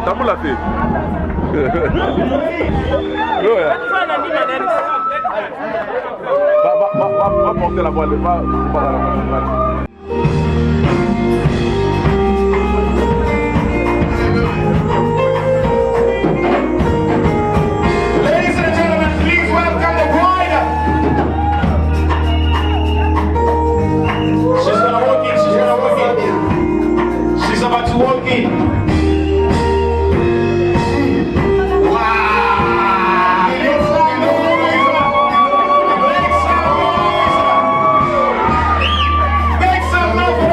Tabula te. Va porter la voile, va la voile. Ladies and gentlemen, please welcome the bride. She's gonna walk in, she's gonna walk in. She's about to walk in. Make some noise.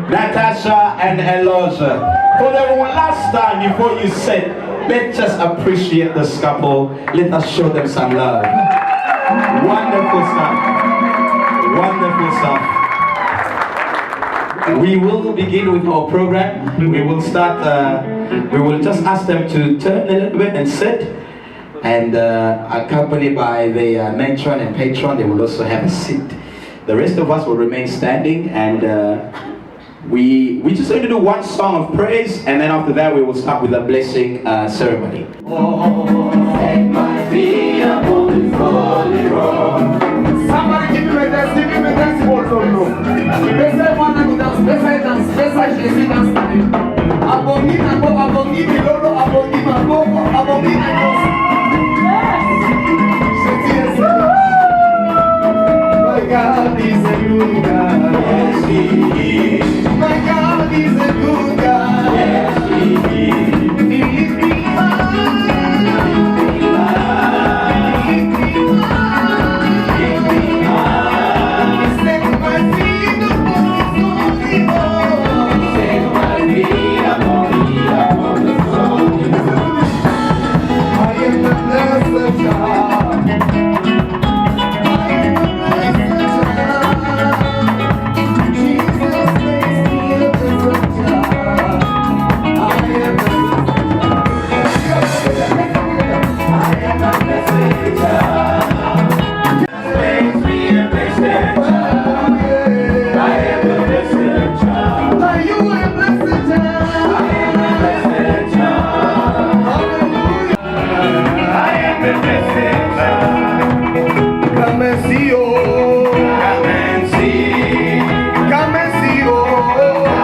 Natasha and Eloja. For the last time before you sit, let's just appreciate this couple. Let us show them some love. Wonderful stuff. Wonderful stuff. We will begin with our program. We will start, we will just ask them to turn a little bit and sit. And accompanied by the matron and patron, they will also have a seat. The rest of us will remain standing, and we just going to do one song of praise, and then after that we will start with a blessing ceremony. Somebody give me a dance, give me a dance, My God is a good God. Yes, He is. My God is a good God. Yes, He is. He lift me high. He lift me high. He lift me high. He set my feet upon the road. He set my feet upon the road. I am the blessed child. Come and see, oh, come and see, come and see, oh,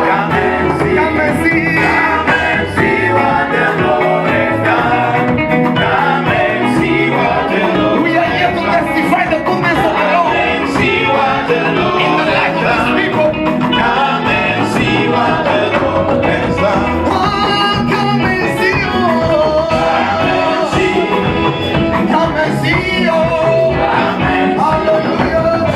come and see, come and see, come and see what the Lord has done. Come and see what the Lord. We are here to testify the goodness of the Lord. Come and see what the Lord in the life of His people. Come and see what the Lord has done. Oh, come and see, oh, come and see, come and see, oh. Hallelujah.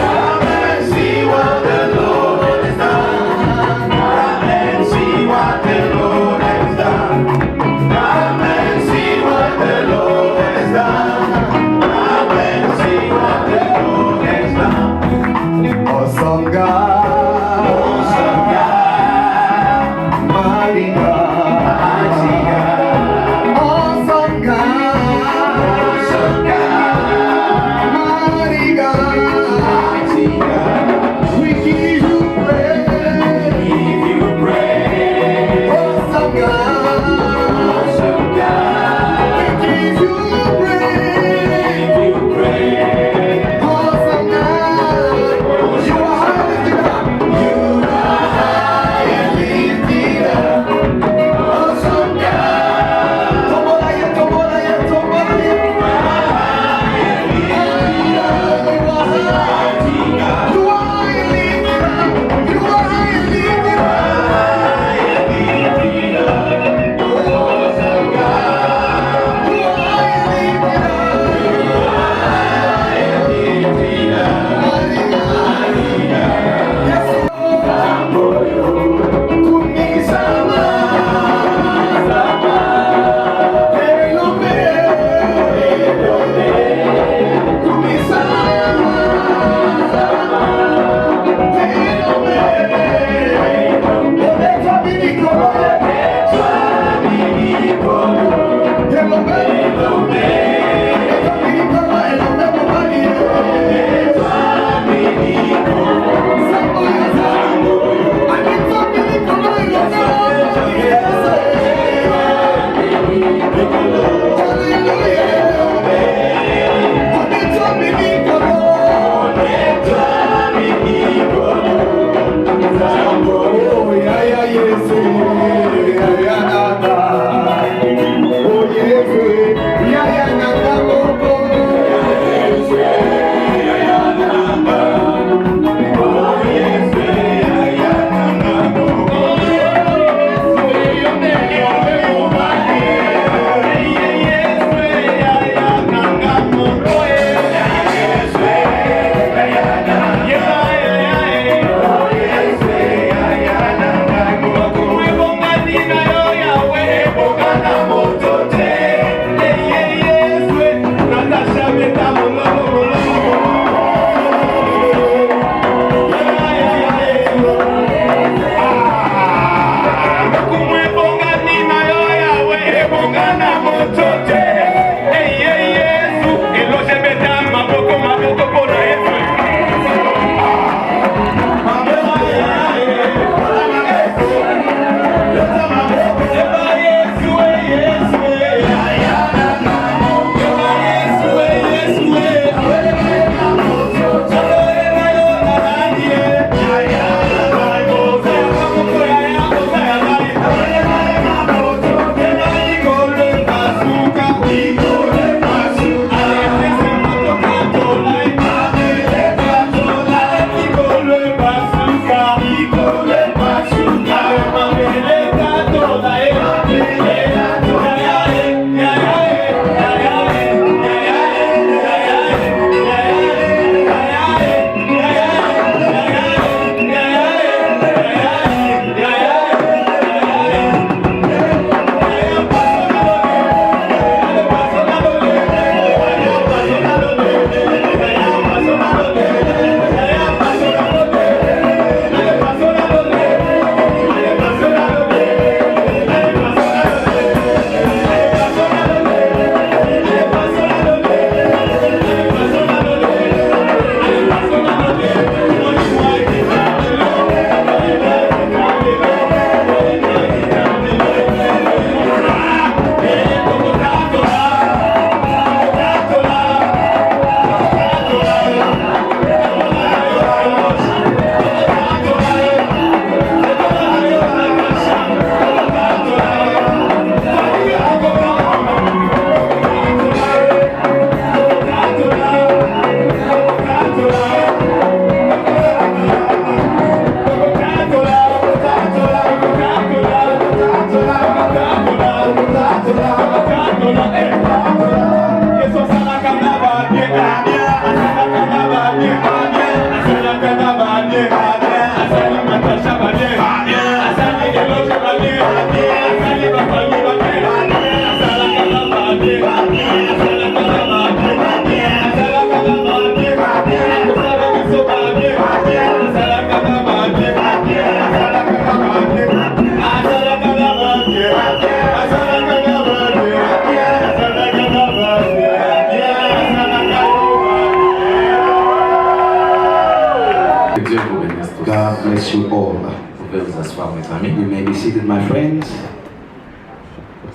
bless you all. Vous pouvez vous asseoir, mes amis. You may be seated, my friends.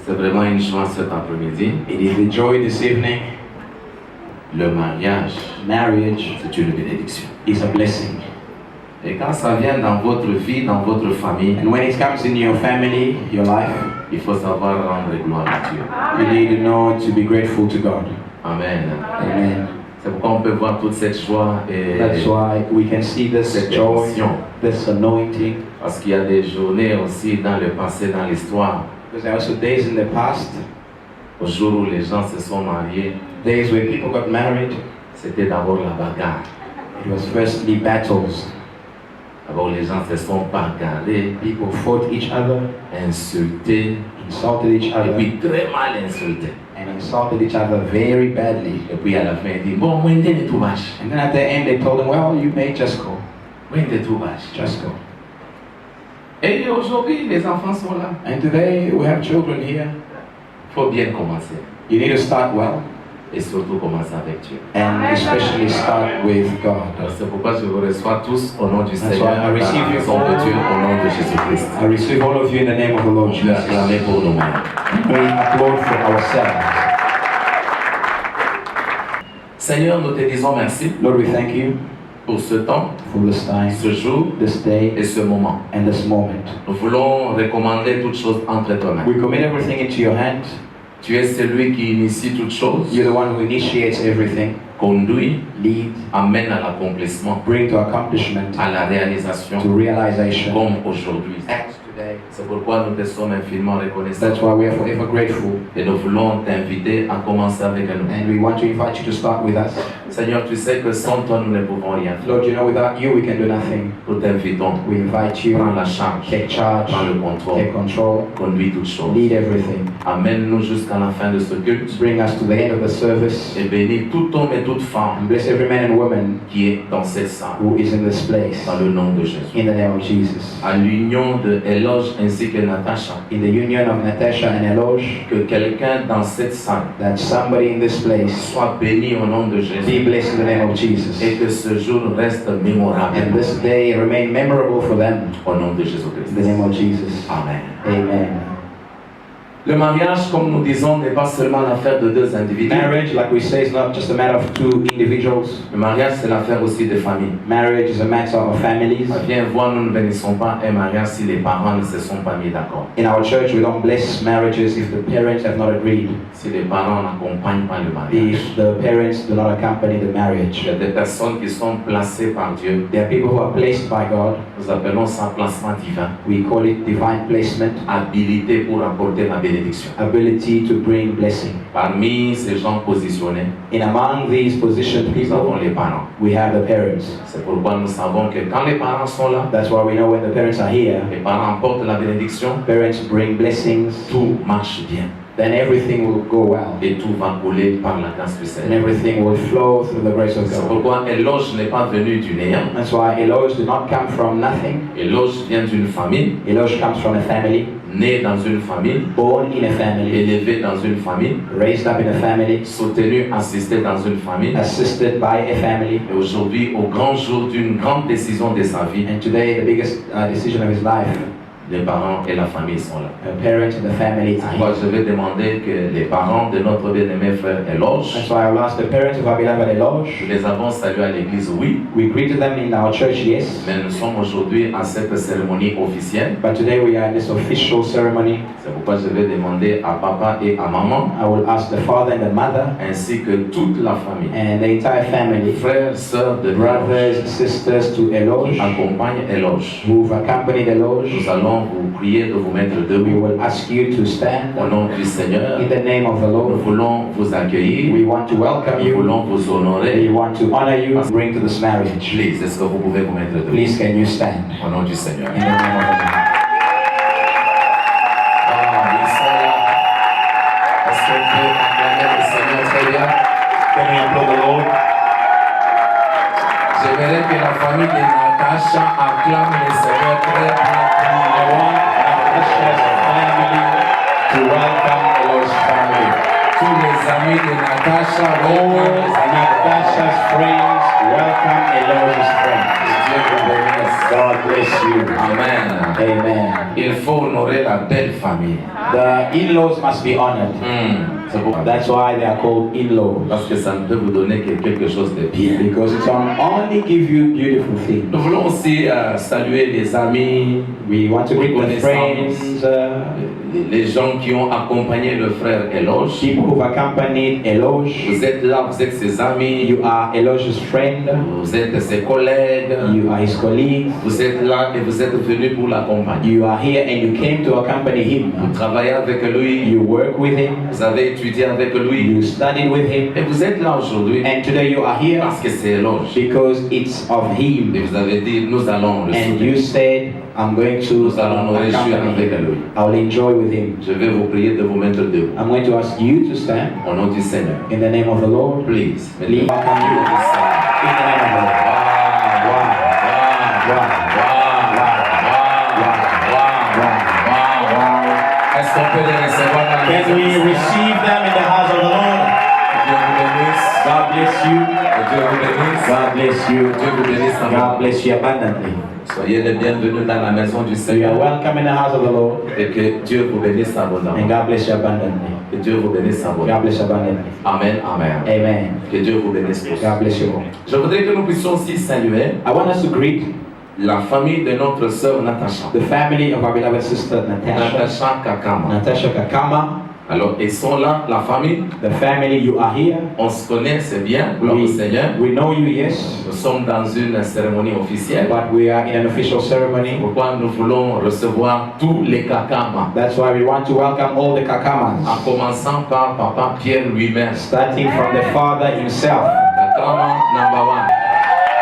C'est vraiment une joie cet après-midi. It is a joy this evening. Le mariage, Marriage c'est une bénédiction. is a blessing. Et quand ça vient dans votre vie, dans votre famille, And when it comes in your family, your life, il faut savoir rendre gloire à Dieu. you need to know to be grateful to God. Amen. Amen. C'est pourquoi on peut voir toute cette joie et That's why we can see this cette joy, émotion. this anointing. Parce qu'il y a des journées aussi dans le passé, dans l'histoire, Because there are also days in the past, au jour où les gens se sont mariés, days where people got married. c'était d'abord la bagarre. It was firstly battles. D'abord les gens se sont bagarrés, People fought each other, insultés, insulted each et other, puis très mal insultés. and insulted each other very badly. Et puis à la fin, il dit, bon, moi, je tout vache. And then at the end, they told them, well, you may just go. Moi, je tout vache. Just go. Et aujourd'hui, les enfants sont là. And today, we have children here. Il faut bien commencer. You need to start well, Et surtout commencer avec Dieu. and especially start with God. Alors c'est pourquoi je vous reçois tous au nom du That's Seigneur, why I par receive la you raison de all. Dieu, au nom de Jésus-Christ. I receive all of you in the name of the Lord On peut Jesus. acclamer pour nous-mêmes. We applaud for ourselves. Seigneur, nous te disons merci Lord, we thank you pour ce temps, for this time, ce jour this day, et ce moment. and this moment. Nous voulons recommander toutes choses entre toi mains. We commit everything into your hand. Tu es celui qui initie toutes choses, You're the one who initiates everything, conduit, lead, amène à l'accomplissement, bring to accomplishment, à la réalisation, to realization. comme aujourd'hui. As today. C'est pourquoi nous te sommes infiniment reconnaissants. That's why we are forever grateful, Et nous voulons t'inviter à commencer avec nous. and we want to invite you to start with us. Seigneur, tu sais que sans toi, nous ne pouvons rien faire. Lord, you know without you we can do nothing. Nous t'invitons. We invite you, Prends la charge, take charge, prends le contrôle, take control, conduis toutes choses. lead everything. Amène-nous jusqu'à la fin de ce culte Bring us to the end of the service, et bénis tout homme et toute and femme bless every man and woman qui est dans cette salle, who is in this place. dans le nom de Jésus. In the name of Jesus. À l'union de Éloge ainsi que Natacha, In the union of Natasha and Eloge, que quelqu'un dans cette salle that somebody in this place soit béni au nom de be Jésus blessed in the name of Jesus. et que ce jour reste mémorable And this day remain memorable for them. au nom de In the Jésus-Christ. name of Jesus. Amen. Amen. Le mariage, comme nous disons, n'est pas seulement l'affaire de deux individus. Marriage, like we say, is not just a matter of two individuals. Le mariage, c'est l'affaire aussi des familles. Marriage is a matter of families. Viens voir, nous ne bénissons pas un mariage si les parents ne se sont pas mis d'accord. In our church, we don't bless marriages if the parents have not agreed. Si les parents n'accompagnent pas le mariage. If the parents do not accompany the Il marriage. y a des personnes qui sont placées par Dieu. There are people who are placed by God. Nous appelons ça placement divin. We call it divine placement. Habilité pour apporter la bénédiction. Ability to bring blessing. Parmi ces gens positionnés, And among these positioned nous avons people, les parents. we have the parents. C'est pourquoi nous savons que quand les parents sont là, That's why we know when the parents are here, les parents apportent la bénédiction, parents bring blessings, tout marche bien. then everything will go well. Et tout va couler par la grâce du And Seigneur. everything will flow through the grace of C'est God. pourquoi Éloge n'est pas venu du néant. That's why Eloge did not come from nothing. Éloge vient d'une famille, Eloge comes from a family, né dans une famille, born in a family, élevé dans une famille, raised up in a family, soutenu, assisté dans une famille. assisted by a family. Et aujourd'hui, au grand jour d'une grande décision de sa vie, And today, the biggest decision of his life, les parents et la famille sont là. the parents and the family are Moi, here. je vais demander que les parents de notre bien-aimé frère Éloge, That's why I'll ask the parents of our beloved Eloge. nous les avons salués à l'église, oui, We greeted them in our church, yes. mais nous sommes aujourd'hui à cette cérémonie officielle. But today we are in this official ceremony. C'est pourquoi je vais demander à papa et à maman, I will ask the father and the mother ainsi que toute la famille, and the entire family, frères, sœurs de brothers, sisters to Eloge, accompagne Éloge. who've accompanied Eloge. Nous allons vous prier de vous mettre We debout. will ask you to stand Au nom du Seigneur, in the name of the nous Lord. voulons vous accueillir, We want to welcome nous you. voulons vous We honorer. want to honor you and bring to this marriage. Please, est-ce que vous pouvez vous mettre debout? Please, can you stand Au nom du Seigneur. in the name of the Lord? Ah, ils sont là. Est-ce qu'on peut acclamer le Seigneur très bien? Can we applaud the Lord? J'aimerais que la famille de Natacha acclame le Seigneur très bien. I want Natasha's family to welcome Eloge's family. Tous les amis de Natacha, All welcome. Natasha's friends welcome Eloge's friends. Que Dieu vous bénisse. God bless you. Amen. Amen. Il faut honorer la belle famille. The in-laws must be honored. C'est pourquoi. That's why they are called in-laws. Parce que ça ne peut vous donner que quelque chose de bien. Because it can only give you beautiful things. Nous voulons aussi saluer les amis, We want to greet the friends, les gens qui ont accompagné le frère Eloge. people who've accompanied Eloge. Vous êtes là, vous êtes ses amis, You are Eloge's friend. vous êtes ses collègues, You are his colleague. vous êtes là et vous êtes venus pour l'accompagner. You are here and you came to accompany him. Vous travaillez avec lui, You work with him. vous avez étudié avec lui You studied with him. et vous êtes là aujourd'hui And today you are here parce que c'est Eloge. because it's of Et him. vous avez dit, nous allons le And soutenir. you said, I'm going to Nous allons nous réjouir accompany avec him. lui. I'll enjoy with him. Je vais vous prier de vous mettre debout. I'm going to ask you to stand Au nom du Seigneur. in the name of the Lord. Please. Please. Mettez-vous In the name of the Lord. Est-ce qu'on peut les recevoir dans la Can maison we du Seigneur? receive them in the house of the Lord? Dieu vous bénisse. God bless you. Dieu vous bénisse. God bless you. Dieu vous bénisse. God bless you abundantly. Soyez les bienvenus dans la maison du So you are Seigneur. welcome in the house of the Lord. Et que Dieu vous bénisse abondamment. And God bless you abundantly. Que Dieu vous bénisse God abondamment. bless you abundantly. Amen, amen. Amen. Que Dieu vous bénisse tous. God bless you all. Je voudrais que nous puissions aussi saluer I want us to greet la famille de notre sœur Natacha. the family of our beloved sister Natasha. Natacha Kakama. Natasha Kakama. Alors, ils sont là, la famille. The family, you are here. On se connaît, c'est bien, gloire au Seigneur. We know you, yes. Nous sommes dans une cérémonie officielle. But we are in an official ceremony. Pourquoi nous voulons recevoir tous les Kakama. That's why we want to welcome all the En Kakamas. commençant par Papa Pierre lui-même. Starting from the father himself. Kakama number one.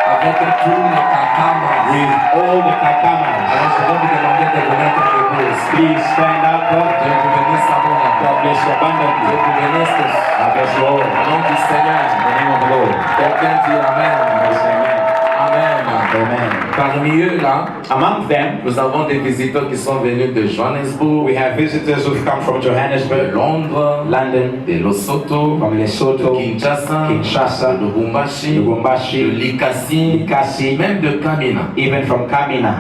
Avec tous les Kakama. With all the Kakamas. Alors, je vais vous demander de vous mettre debout. Please stand up. Dieu vous bénisse abondamment. God bless you Dieu abundantly. vous bénisse tous. God bless you all. Au nom du Seigneur. In the name of the Lord. Quelqu'un dit Amen. Yes, amen. Amen. Amen. Parmi eux, là, Among them, nous avons des visiteurs qui sont venus de Johannesburg, we have visitors who've come from de Johannesburg, Londres, London, de Lesotho, from de Lesotho, Kinshasa, Kinshasa, de Lubumbashi, de Lubumbashi, Likasi, Likasi, même de Kamina. even from Kamina,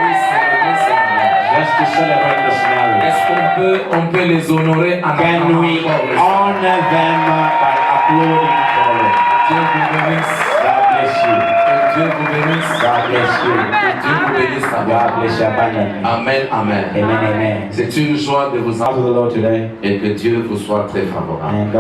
Oui, c'est just to celebrate this marriage. Est-ce qu'on peut les honorer en Can we honor them by applauding for them? Dieu vous bénisse. God bless you. Que Dieu vous bénisse. God bless you. Que Dieu vous bénisse. God bless you abundantly. Amen, amen. Amen, amen. C'est une joie de vous House of the Lord today, et que Dieu vous soit très favorable. and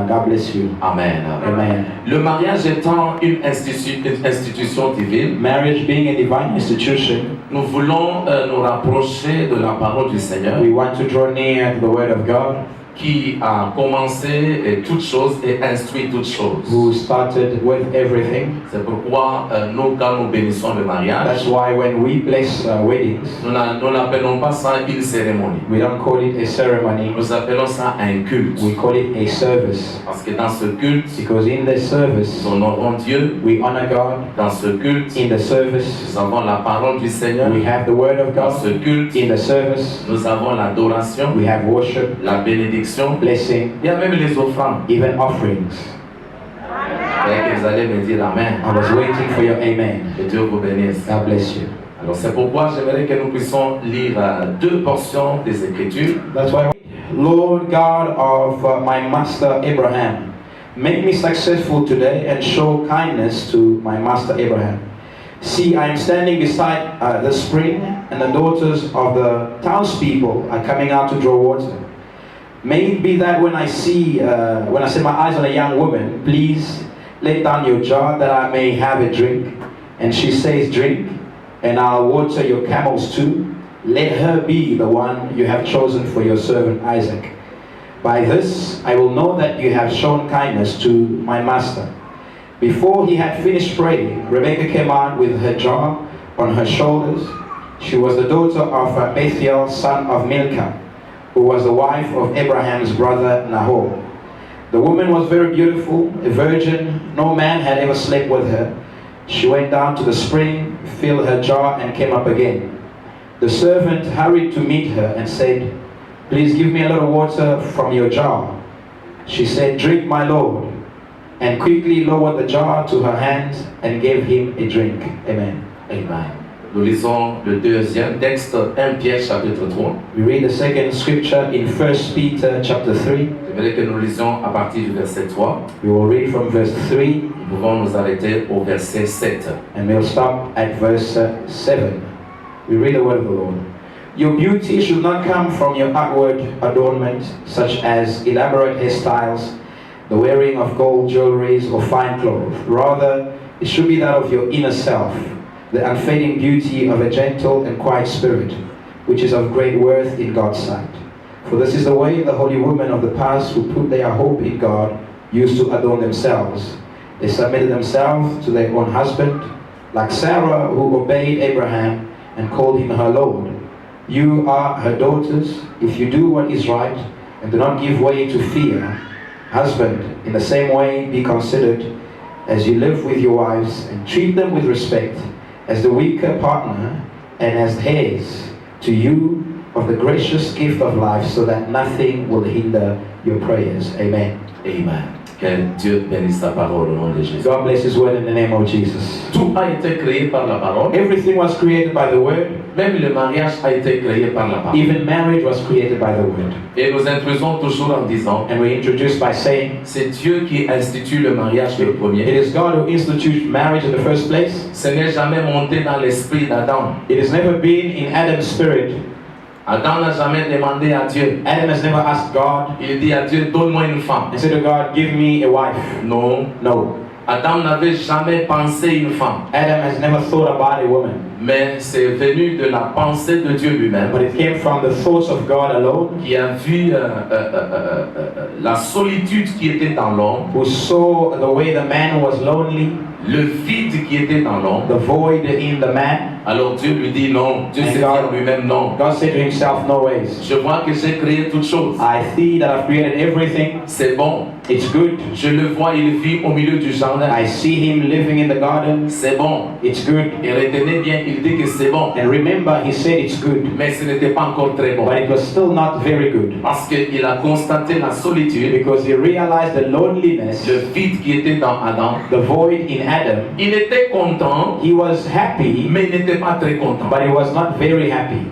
God bless you. Amen. Amen. Le mariage étant une institution divine, Marriage being a divine institution, nous voulons nous rapprocher de la parole du Seigneur we want to draw near to the Word of God, qui a commencé toutes choses et instruit toutes choses. who started with everything. C'est pourquoi nous, quand nous bénissons le mariage, That's why when we bless weddings, nous n'appelons pas ça une cérémonie. we don't call it a ceremony, Nous appelons ça un culte. we call it a service. Parce que dans ce culte, Because in the service, nous honorons Dieu. we honor God. Dans ce culte, In the service, nous avons la parole du Seigneur. we have the Word of Dans ce God. culte, In the service, nous avons l'adoration, we have worship, la bénédiction. blessing, Il y a même les offrandes. even offerings. Et que vous allez me dire Amen. I was waiting for your amen. Que Dieu vous bénisse. God bless you. Alors c'est pourquoi j'aimerais que nous puissions lire deux portions des Écritures. That's why, Lord God of my master Abraham, make me successful today and show kindness to my master Abraham. See, I am standing beside the spring, and the daughters of the townspeople are coming out to draw water. May it be that when I set my eyes on a young woman, please let down your jar that I may have a drink. And she says, drink, and I'll water your camels too. Let her be the one you have chosen for your servant Isaac. By this I will know that you have shown kindness to my master. Before he had finished praying, Rebekah came out with her jar on her shoulders. She was the daughter of Bethuel, son of Milcah, who was the wife of Abraham's brother Nahor. The woman was very beautiful, a virgin. No man had ever slept with her. She went down to the spring, filled her jar, and came up again. The servant hurried to meet her and said, please give me a little water from your jar. She said, drink, my lord, and quickly lowered the jar to her hands and gave him a drink. Amen. Amen. Nous lisons le deuxième texte, 1 Pierre chapitre 3. We read the second scripture in 1 Peter chapter 3. J'aimerais que nous lisions à partir du verset 3. We will read from verse 3 Nous pouvons nous arrêter au verset 7. and we'll stop at verse 7. We read the word of the Lord. Your beauty should not come from your outward adornment, such as elaborate hairstyles, the wearing of gold jewelries or fine clothes. Rather, it should be that of your inner self, the unfading beauty of a gentle and quiet spirit, which is of great worth in God's sight. For this is the way the holy women of the past who put their hope in God used to adorn themselves. They submitted themselves to their own husband, like Sarah who obeyed Abraham and called him her Lord. You are her daughters if you do what is right and do not give way to fear. Husband, in the same way, be considered as you live with your wives and treat them with respect as the weaker partner and as heirs to you of the gracious gift of life, so that nothing will hinder your prayers. Amen. Amen. Que Dieu bénisse sa parole au nom de Jésus. God bless His word in the name of Jesus. Tout a été créé par la parole. Everything was created by the word. Même le mariage a été créé par la parole. Even marriage was created by the word. Et nous introduisons toujours en disant, And we introduce by saying, c'est Dieu qui institue le mariage le it premier. is God who institutes marriage in the first place. Ce n'est jamais monté dans l'esprit d'Adam. It has never been in Adam's spirit. Adam n'a jamais demandé à Dieu. Adam has never asked God Il dit à Dieu, donne-moi une femme. and said to God, give me a wife. Non. No. Adam n'avait jamais pensé une femme. Adam has never thought about a woman. Mais c'est venu de la pensée de Dieu lui-même, But it came from the thoughts of God alone, qui a vu la solitude qui était dans l'homme, who saw the way the man was lonely, le vide qui était dans l'homme. the void in the man. Alors Dieu lui dit non. Dieu And s'est dit God- à lui-même non. God said to himself, no ways. Je vois que j'ai créé toutes choses. I see that I've created everything. C'est bon. It's good. Je le vois, il vit au milieu du jardin. I see him living in the garden. C'est bon. It's good. Et retenez bien, il dit que c'est bon. And remember, he said it's good. Mais ce n'était pas encore très bon. But it was still not very good. Parce qu'il a constaté la solitude, Because he realized the loneliness, le vide qui était dans Adam. the void in Adam. Il était content, He was happy, mais il n'était pas très content. but he was not very happy.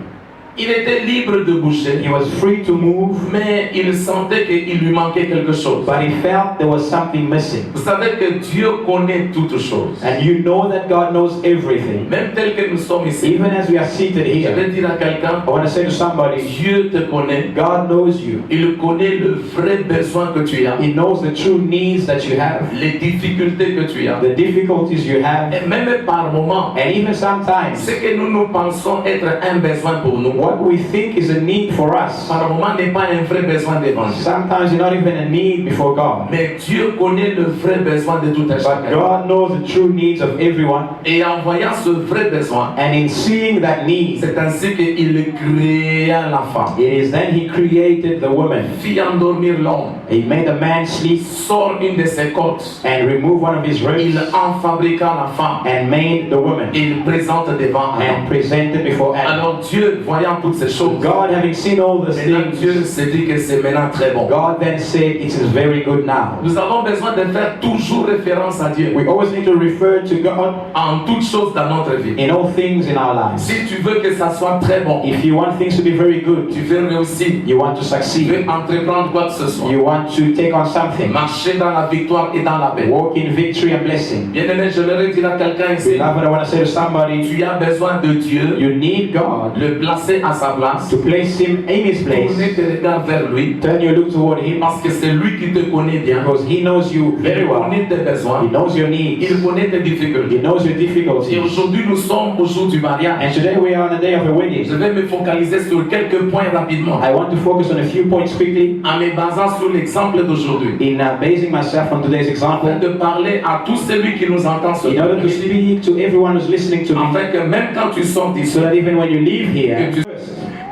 Il était libre de bouger, He was free to move, mais il sentait qu'il lui manquait quelque chose. but he felt there was something missing. Vous savez que Dieu connaît toutes choses. And you know that God knows everything. Même tel que nous sommes ici, Even as we are seated je here, vais dire à quelqu'un, I want to say to somebody, Dieu te connaît. God knows you. Il connaît le vrai besoin que tu as, He knows the true needs that you have, les difficultés que tu as. the difficulties you have, Et même par moments, and even sometimes ce que nous pensons être un besoin pour nous, what we think is a need for us. par moment n'est pas un vrai besoin d'évangile. Sometimes it's not even a need before God. Mais Dieu connaît le vrai besoin de tout un But chacun. God knows the true needs of everyone. Et en voyant ce vrai besoin, And in seeing that need, c'est ainsi qu'il créa la femme. it is then He created the woman. Fit endormir l'homme, He made a man sleep sort une de ses côtes, and remove one of his il ribs en fabriqua la femme, and made the woman il présente devant Adam. and presented before Adam. Alors Dieu, voyant toutes ces choses, God, having seen all these maintenant Dieu things, s'est dit que c'est maintenant très bon. God then said, it is very good now. Nous avons besoin de faire toujours référence à Dieu We always need to refer to God en toutes choses dans notre vie. in all things in our lives. Si tu veux que ça soit très bon, If you want things to be very good, tu veux réussir, you want to tu succeed, veux entreprendre quoi que ce soit, you want to take on something, marcher dans la victoire et dans la paix. walk in victory and blessing. Bien-aimé, je voudrais dire à quelqu'un ici, Beloved, I want to say to somebody, tu as besoin de Dieu, you need God le placer à sa place, to place Him in His place. tourner tes regards vers lui, Turn your look toward Him parce que c'est lui qui te connaît bien. because He knows you very Il well. connaît tes He besoins, knows your needs. il connaît tes He difficultés. knows your Et difficulties. aujourd'hui, nous sommes au jour du mariage. And today we are on the day of a Je wedding. vais me focaliser sur quelques points rapidement, I want to focus on a few points quickly en me basant sur l'exemple d'aujourd'hui, in basing myself on today's example afin de parler à tout celui qui nous entend ce in order to matin, speak to everyone who's listening to me afin que même quand tu sors d'ici, so that even when you leave here, que tu-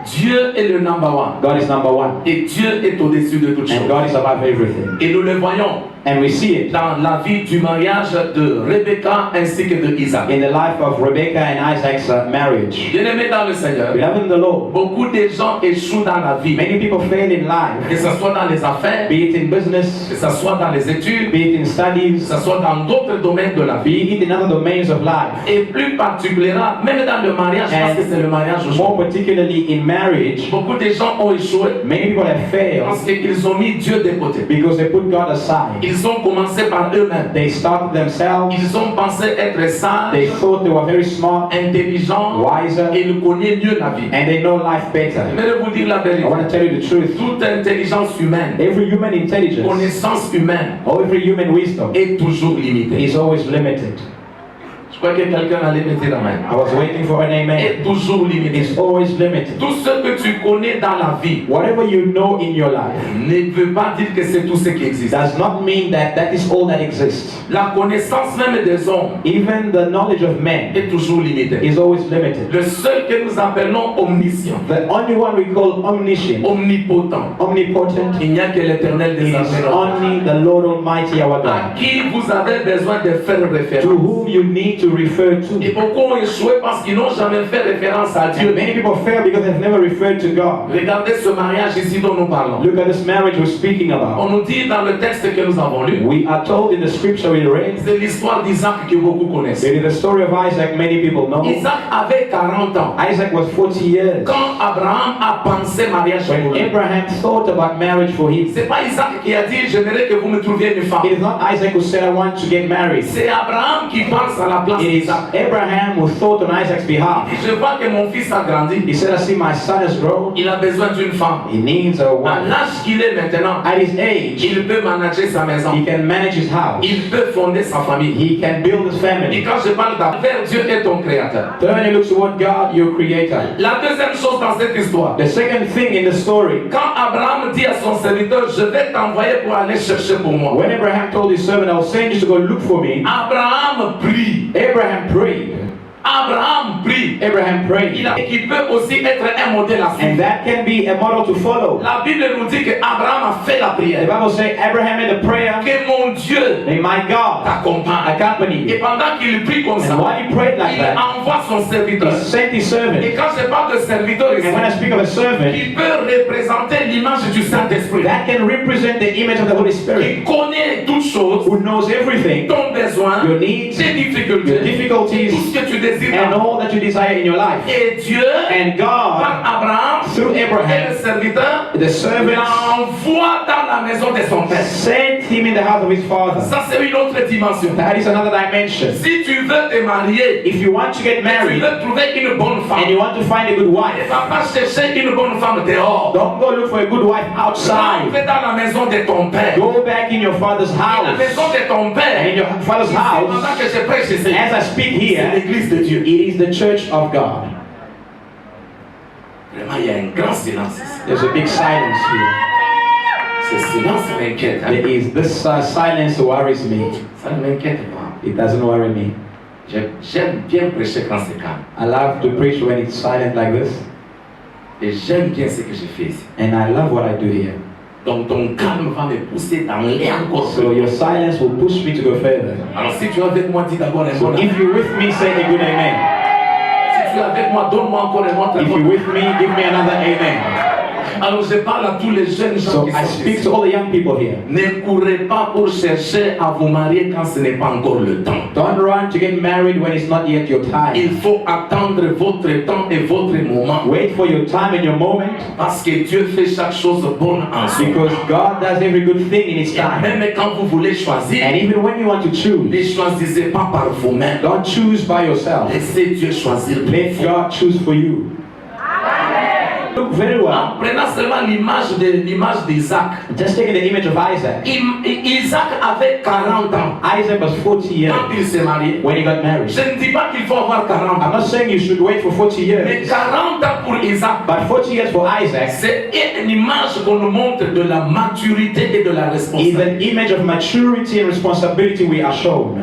Dieu est le number one. God is number one Et Dieu est au-dessus de toutes and choses. God is above everything. Et nous le voyons. And we see it dans la vie du mariage de Rebecca ainsi que de Isaac. in the life of Rebecca and Isaac's marriage. Bien-aimés dans le Seigneur, Beloved in the Lord, beaucoup de gens échouent dans la vie, many people fail in life, que ce soit dans les affaires, be it in business, que ce soit dans les études, be it in que studies, ce soit dans d'autres domaines de la be vie. it in other domains of life. Et plus particulièrement, même dans le mariage, parce que c'est le mariage More aujourd'hui. particularly in marriage, Beaucoup de gens ont échoué many people have failed parce qu'ils ont mis Dieu de côté. because they put God aside. Ils ont commencé par eux-mêmes. They started themselves, Ils ont pensé être they sages, thought they were very smart, intelligents, wiser, et ils connaissent mieux la vie. and they know life better. J'aimerais vous dire la I vérité. want to tell you the truth. Toute intelligence humaine, Every human intelligence connaissance humaine or every human wisdom est toujours limitée. is always limited. Je crois que quelqu'un allait mettre la main. I was waiting for an amen. Est toujours limitée. It's always limited. Tout ce que tu connais dans la vie Whatever you know in your life ne veut pas dire que c'est tout ce qui existe. does not mean that that is all that exists. La connaissance même des hommes Even the knowledge of men est toujours limitée. is always limited. Le seul que nous appelons omniscient, The only one we call omniscient, omnipotent, omnipotent, il n'y a que l'Éternel des is armées. only the Lord Almighty our À God, qui vous avez besoin de faire to référence. whom you need to refer to. Et beaucoup ont échoué parce qu'ils n'ont jamais fait référence à Dieu. And many people fail because they've never referred to God. Regardez ce mariage ici dont nous parlons. Look at this marriage we're speaking about. On nous dit dans le texte que nous avons lu, We are told in the scripture we read, c'est l'histoire d'Isaac que beaucoup connaissent. it is the story of Isaac many people know. Isaac avait 40 ans Isaac was 40 years quand Abraham a pensé mariage pour when lui. Abraham thought about marriage for him. C'est pas Isaac qui a dit j'aimerais que vous me trouviez une femme. It is not Isaac who said, I want to get married. C'est Abraham qui pense à la place It is d'Isaac. Abraham who thought on Isaac's behalf. Je vois que mon fils a grandi. He said, I see my son has grown. Il a besoin d'une femme. He needs a À wife. l'âge qu'il est maintenant, At his age, il peut manager sa maison. he can manage his house. Il peut fonder sa famille. He can build his Et family. quand je parle d'affaires, Dieu est ton créateur. Turn and look toward God, your creator. La deuxième chose dans cette histoire, The second thing in the story, quand Abraham dit à son serviteur, je vais t'envoyer pour aller chercher pour moi. when Abraham told his servant, I will send you to go look for me, Abraham prie. Abraham prayed. Abraham prie. Abraham prayed. Qui peut aussi être un modèle à And suivre. that can be a model to follow. La Bible nous dit que Abraham a fait la The prière. Bible says Abraham made a prayer, Que mon Dieu may my God t'accompagne. accompany Et you. pendant qu'il prie comme ça, And while he prayed like il that, envoie son serviteur. he sent his servant. Et quand je parle de serviteur ici, And when I speak of a servant, il peut représenter l'image du Saint-Esprit. that can represent the image of the Holy Spirit, Il connaît toutes choses, who knows everything, ton besoin, your needs, tes your difficultés, tout difficulties, ce que tu désires. and all that you desire in your life. Et Dieu, And par God, Abraham, through et le Abraham, serviteur, the servant l'envoie dans la maison de son père. sent him in the house of his father. Ça, c'est une autre dimension. That is another dimension. Si tu veux te marier, If you want to get tu married veux trouver une bonne and femme, you want to find a good ne wife, va pas chercher une bonne femme dehors. don't go look for a good wife outside. Rentre dans la maison de ton père. Go back in your father's Et la house. maison de ton And in père, your father's house, pendant que je prêche ici, as I speak c'est here, l'église de Dieu. it is the church of God. Vraiment, il y a un grand silence ici. There's a big silence here. Ce silence m'inquiète. Hein? There is this silence worries me. Ça ne m'inquiète pas. It doesn't worry me. J'aime bien prêcher quand c'est calme. I love to preach when it's silent like this, Et j'aime bien ce que je fais ici. and I love what I do here. Donc ton calme va me pousser dans l'air encore So plus. your silence will push me to go further. Alors si tu es avec moi, dis d'abord un So bon if amen. you're with me, say a good amen. Si tu es avec moi, donne-moi encore un autre If you're bon. with me, give me another amen. Alors je parle à tous les jeunes gens So qui I sont speak ici. to all the young people here. Ne courez pas pour chercher à vous marier quand ce n'est pas encore le temps. Don't run to get married when it's not yet your Il time. faut attendre votre temps et votre moment. Wait for your time and your moment, Parce que Dieu fait chaque chose bonne en son temps. because God does every good thing in His Et time. même quand vous voulez choisir, And even when you want to ne choose, choisissez pas par vous-même. don't choose by yourself. Laissez Dieu choisir pour Let vous. God choose for you. Look very well. En prenant seulement l'image d'Isaac. Just taking the image of Isaac. Isaac avait 40 ans Isaac was 40 years quand il s'est marié. when he got married. Je ne dis pas qu'il faut avoir 40 I'm ans. not saying you should wait for 40 Mais years, 40 ans pour Isaac, but 40 years for Isaac c'est une image qu'on nous montre de la maturité et de la is responsabilité. an image of maturity and responsibility we are shown.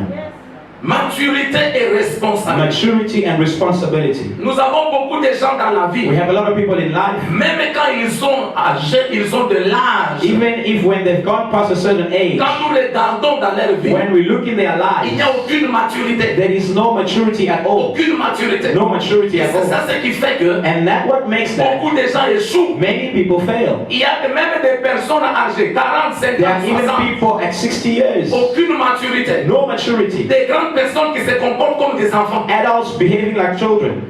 Maturité et responsabilité. Maturity and responsibility. Nous avons beaucoup de gens dans la vie. We have a lot of people in life, Même quand ils sont âgés, ils ont de l'âge. even if when they've gone past a certain age, Quand nous regardons dans leur vie, when we look in their il n'y lives, a aucune maturité. there is no maturity at all. Aucune maturité. No maturity Et at c'est ça all. ce qui fait que And that what makes that beaucoup de gens échouent. many people fail. Il y a même des personnes âgées, 40, 50, There are even 60 ans. people at 60 years, Aucune maturité. no maturity. Des grandes personnes qui se comportent comme des enfants. Adults behaving like children.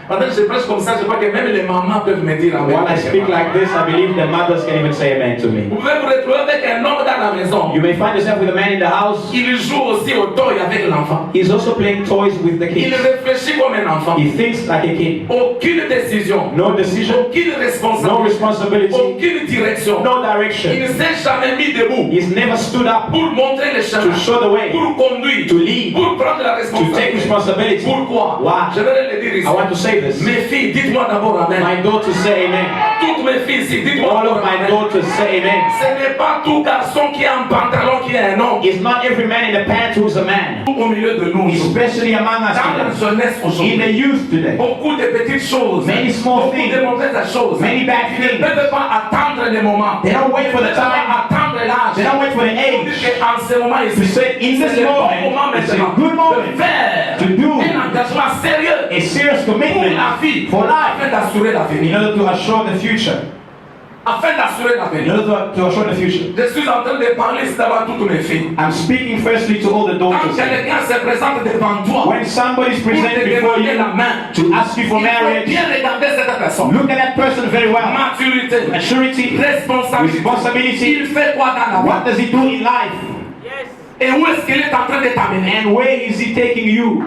Pendant que je prêche comme ça, je crois que même les mamans peuvent me dire amen. When I speak like this, I believe the mothers can even say amen to me. Vous pouvez vous retrouver avec un homme dans la maison. You may find yourself with a man in the house. Il joue aussi au toy avec l'enfant. He's also playing toys with the Il kids. réfléchit comme un enfant. He thinks like a kid. Aucune décision. No decision, Aucune no responsabilité. responsibility, Aucune direction. no Il direction. ne s'est jamais mis debout He's never stood up pour montrer le chemin, to show the way, pour conduire, to lead, pour prendre la to take responsabilité. responsibility. Pourquoi? Why? Je vais le dire ici. I want to say this. Mes filles, dites-moi d'abord amen. My daughters say amen. Toutes mes filles ici, dites-moi All d'abord of my amen. daughters say amen. Ce n'est pas tout garçon qui a un pantalon qui est un homme. It's not every man in the pants who's a man, Au milieu de nous, especially among us dans la today. jeunesse In aujourd'hui, the youth today. beaucoup de petites choses, Many small beaucoup things, de mauvaises choses. many bad Ils ne things. peuvent pas attendre le moment. They don't wait for the Ils ne peuvent time. pas attendre l'âge. They don't wait for the Ils age. disent qu'en ce moment To ici, say in c'est this le bon moment moment, it's a maintenant good de moment faire to do un engagement sérieux a serious pour commitment la vie, for life afin d'assurer in l'avenir. order to assure the future. Afin d'assurer In l'avenir. order to assure the future. Je suis en train de parler ici devant toutes mes filles. I'm speaking firstly to all the Quand daughters. quelqu'un se présente devant toi, When somebody's pour te presented before demander you la main, to ask you for il faut marriage, bien regarder cette personne. look at that person very well. Maturité, Maturity, responsabilité. responsibility. Il fait quoi dans la vie? What does he do in life? Et où est-ce qu'il est en train de t'amener? And where is he taking you?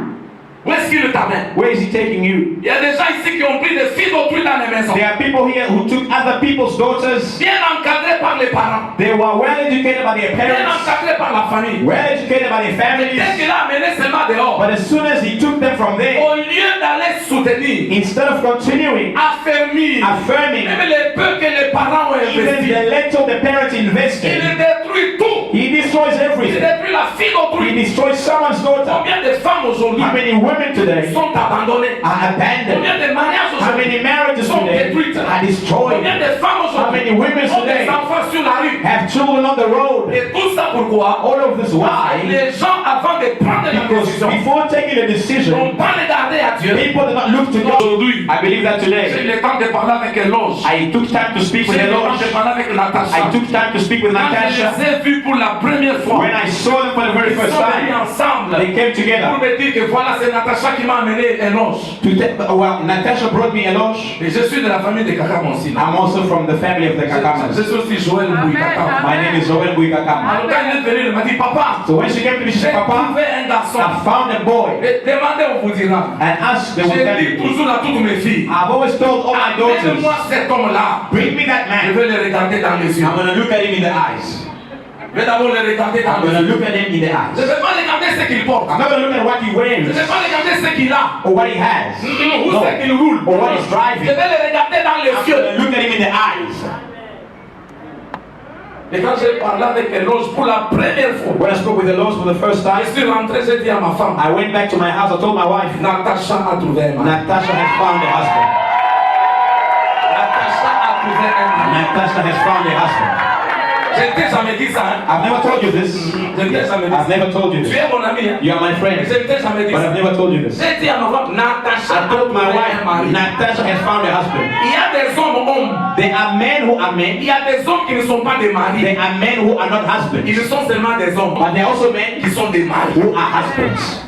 Où est-ce qu'il t'amène? Where is he taking you? Il y a des gens ici qui ont pris des filles d'autrui dans les maisons. There are people here who took other people's daughters. Bien encadrées par les parents. They were well educated by their Bien parents, encadrées par la famille. well educated by their Dès families. qu'il a amené seulement dehors, But as soon as he took them from there, au lieu d'aller soutenir, instead of continuing, affermir, affirming même les peu que les parents ont even investi, the little the parents il invested, détruit tout. he destroys Il everything. détruit la fille He d'autrui. destroys someone's daughter. Combien de femmes aujourd'hui How many women today sont abandonnées? are abandoned? Combien de mariages How aujourd'hui many marriages sont today détruites? are destroyed? Combien de femmes How many aujourd'hui women ont des today enfants sur la rue? have children on the road? Et tout ça pourquoi? All of this why? Les gens avant de prendre la Because décision before taking a n'ont decision, pas regardé à Dieu. people did not look to God. Aujourd'hui, I believe that j'ai eu today. le temps de parler avec Eloge. I took time to speak with J'ai eu le temps Eloge. de parler avec Natasha. I took time to speak with Quand je Natasha. les ai vus pour la première fois, When I saw them for the very ils first sont venus time, ensemble they came pour together. me dire que voilà, c'est Natasha qui m'a amené Eloge. Well, Natasha brought me Eloge. Et je suis de la famille de Kakam aussi. I'm also from the family of the Je Kakamas. suis aussi Joël Bouy Kakam. My name is Joel Bui Kakama. Alors quand il est venu, il m'a dit, papa, So when she came to me, she j'ai said, Papa, trouvé un garçon. I found a boy. Et demandez, on vous dira. And asked, they will J'ai tell dit you. toujours à toutes mes filles, I've always told all my daughters, moi cet homme-là. bring me that Je man. vais le regarder dans les yeux. I'm going to look at him in the eyes. Je vais d'abord le regarder dans I'm les going to yeux. look at him in the Je eyes. ne vais pas regarder ce qu'il porte. I'm not going to look at what he Je ne wears vais pas regarder ce qu'il a. or what he has. Où No. c'est qu'il roule. Or what he's Je driving. vais le regarder dans les I'm yeux. going to look at him in the eyes. Et quand j'ai parlé avec Eloge pour la première fois, When I spoke with the Lord for the first time, je suis rentré, j'ai dit à ma femme, I went back to my house. I told my wife, Natacha a trouvé un mari. Natasha has found a husband. Natacha a trouvé un mari. Natasha has found a husband. Je t'ai jamais dit ça. Hein? I've never told you this. Je t'ai jamais dit I've ça. never told you Tu this. es mon ami. Hein? You are my Je friend. t'ai jamais dit But ça. I've never told you this. J'ai dit à ma femme, Natacha I a told my trouvé un wife, mari. Natasha has found a husband. Il y a des hommes. There are men who are Il men. y a des hommes qui ne sont pas des maris. There are men who are not husbands. Ils sont seulement des hommes But there are also men qui sont des maris. who are husbands.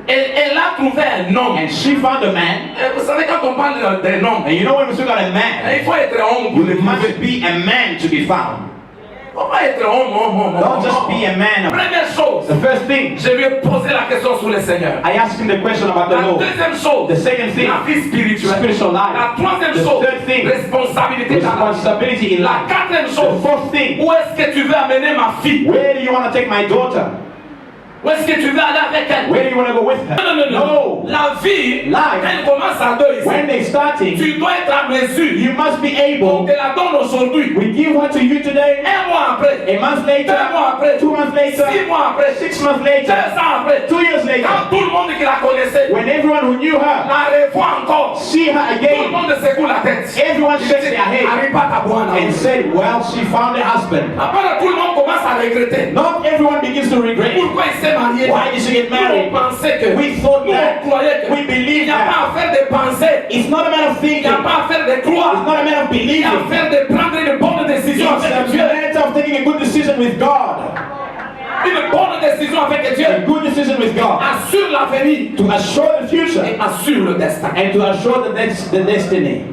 Elle a trouvé un homme. And she found a man. Et vous savez, quand on parle d'un homme, And you know when we speak about a man, il faut être homme pour le you trouver. must be a man to be found. Il ne faut pas être homme. Don't just be a man. Première chose, The first thing, je lui ai posé la question sur le Seigneur. I asked him the question about the La Lord. deuxième chose, The second thing, la vie spirituelle. spiritual La life. troisième The chose, third thing, responsabilité dans la vie. responsibility in La life. quatrième The chose, fourth thing, où est-ce que tu veux amener ma fille? where do you want to take my daughter? Où est-ce que tu veux aller avec elle? Where do you want to go with her? Non. La vie, Life. elle commence à deux ici. When they're starting, Tu dois être à mesure. you must be On able. te la donne aujourd'hui. We give her to you today. Un mois après. A month later, 2 mois après. 2 months later, 6 mois après. 6 months 2 later, ans après. 2 years later, Quand tout le monde qui la connaissait when everyone who knew her la revoit encore, see her tout le again, monde secoue la tête. everyone shakes their head Arrive pas ta boîte and said, well, she found a husband. Après, tout le monde commence à regretter. Not everyone begins to regret. Pourquoi il s'est marié? Why did she get married? Nous, on pensait que, We thought nous, that. on croyait que We believed il n'y a that. pas à faire de pensée. It's not a matter of Il thinking. n'y a pas à faire de It's croire. not a matter of Il y believing. a à faire de prendre une bonne décision It's a avec Dieu. matter of taking a good decision with God. Une bonne décision avec Dieu. A good decision with God. Assure l'avenir To assure the future et assure le destin. and to assure the destiny.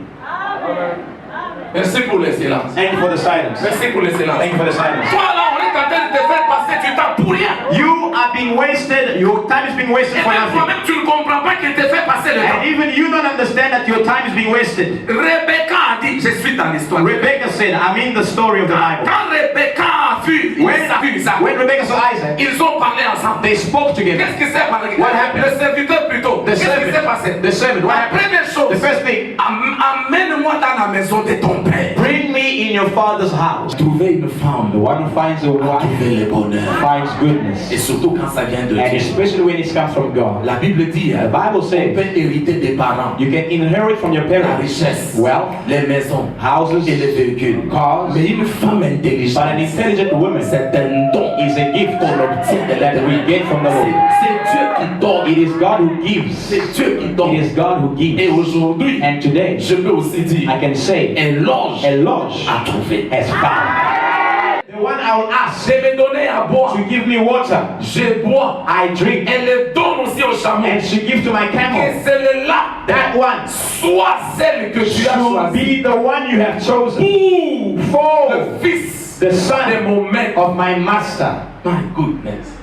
Merci pour le silence. Thank you for the silence. Merci pour le silence. Thank you for the silence. Toi là, on est en train de te faire passer du temps pour rien. You are being wasted. Your time is being wasted Et for même nothing. toi-même, tu ne comprends pas qu'il te fait passer le temps. And even you don't understand that your time is being wasted. Rebecca a dit, je suis dans l'histoire. Rebecca said, I'm in the story of the Bible. Quand Rebecca a vu Isaac, When Rebecca saw Isaac, ils ont parlé ensemble. they spoke together. Qu'est-ce qui s'est passé? What happened? Le serviteur plutôt. The Qu'est-ce qui s'est passé? servant. The servant. What La happened? première chose, The first thing, amène-moi dans la maison de ton père. bring me in your father's house. Trouver une femme, The one who finds a wife trouver le bonheur. finds goodness. Et surtout quand ça vient de And Dieu. especially when it comes from God. La Bible dit, The Bible on says peut hériter des parents, you can inherit from your la parents richesse, wealth, les maisons houses, et les véhicules. cars. Mais une femme But an intelligente, intelligent woman c'est un don is a gift qu'on obtient de that we l'Éternel. get from the Lord. C'est Dieu qui donne. It is God who gives. C'est Dieu qui It donne. is God who Et gives. aujourd'hui, And today, je peux aussi dire, I can say, un loge a lodge à trouver. has found. The one I will ask Je me donnais à boire. to give me water, Je bois. I drink. Elle le donne aussi au chameau. And she gives to my Et camel. celle-là, That one soit celle que tu as should choisie be the one you have chosen pour for le fils the de son mon maître. of my master. My goodness.